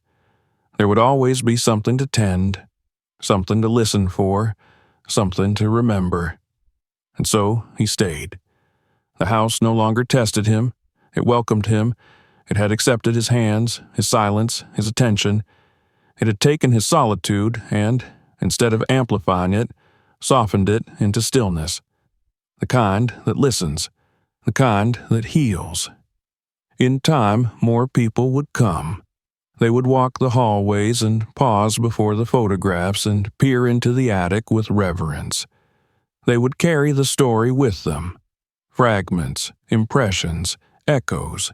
There would always be something to tend, something to listen for, something to remember. And so he stayed. The house no longer tested him. It welcomed him. It had accepted his hands, his silence, his attention. It had taken his solitude and, instead of amplifying it, softened it into stillness. The kind that listens. The kind that heals. In time, more people would come. They would walk the hallways and pause before the photographs and peer into the attic with reverence. They would carry the story with them. Fragments, impressions, echoes.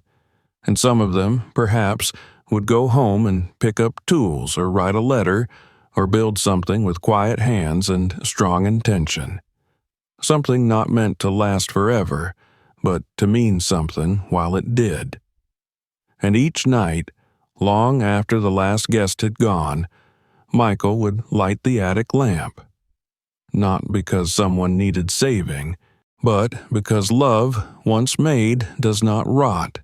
And some of them, perhaps, would go home and pick up tools or write a letter or build something with quiet hands and strong intention. Something not meant to last forever, but to mean something while it did. And each night, long after the last guest had gone, Michael would light the attic lamp. Not because someone needed saving, but because love, once made, does not rot.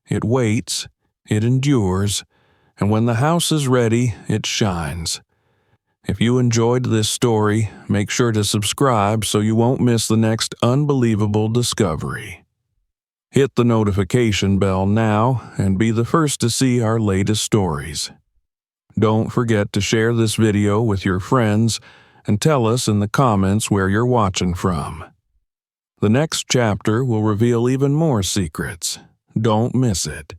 It waits, it endures, and when the house is ready, it shines. If you enjoyed this story, make sure to subscribe so you won't miss the next unbelievable discovery. Hit the notification bell now and be the first to see our latest stories. Don't forget to share this video with your friends and tell us in the comments where you're watching from. The next chapter will reveal even more secrets. Don't miss it.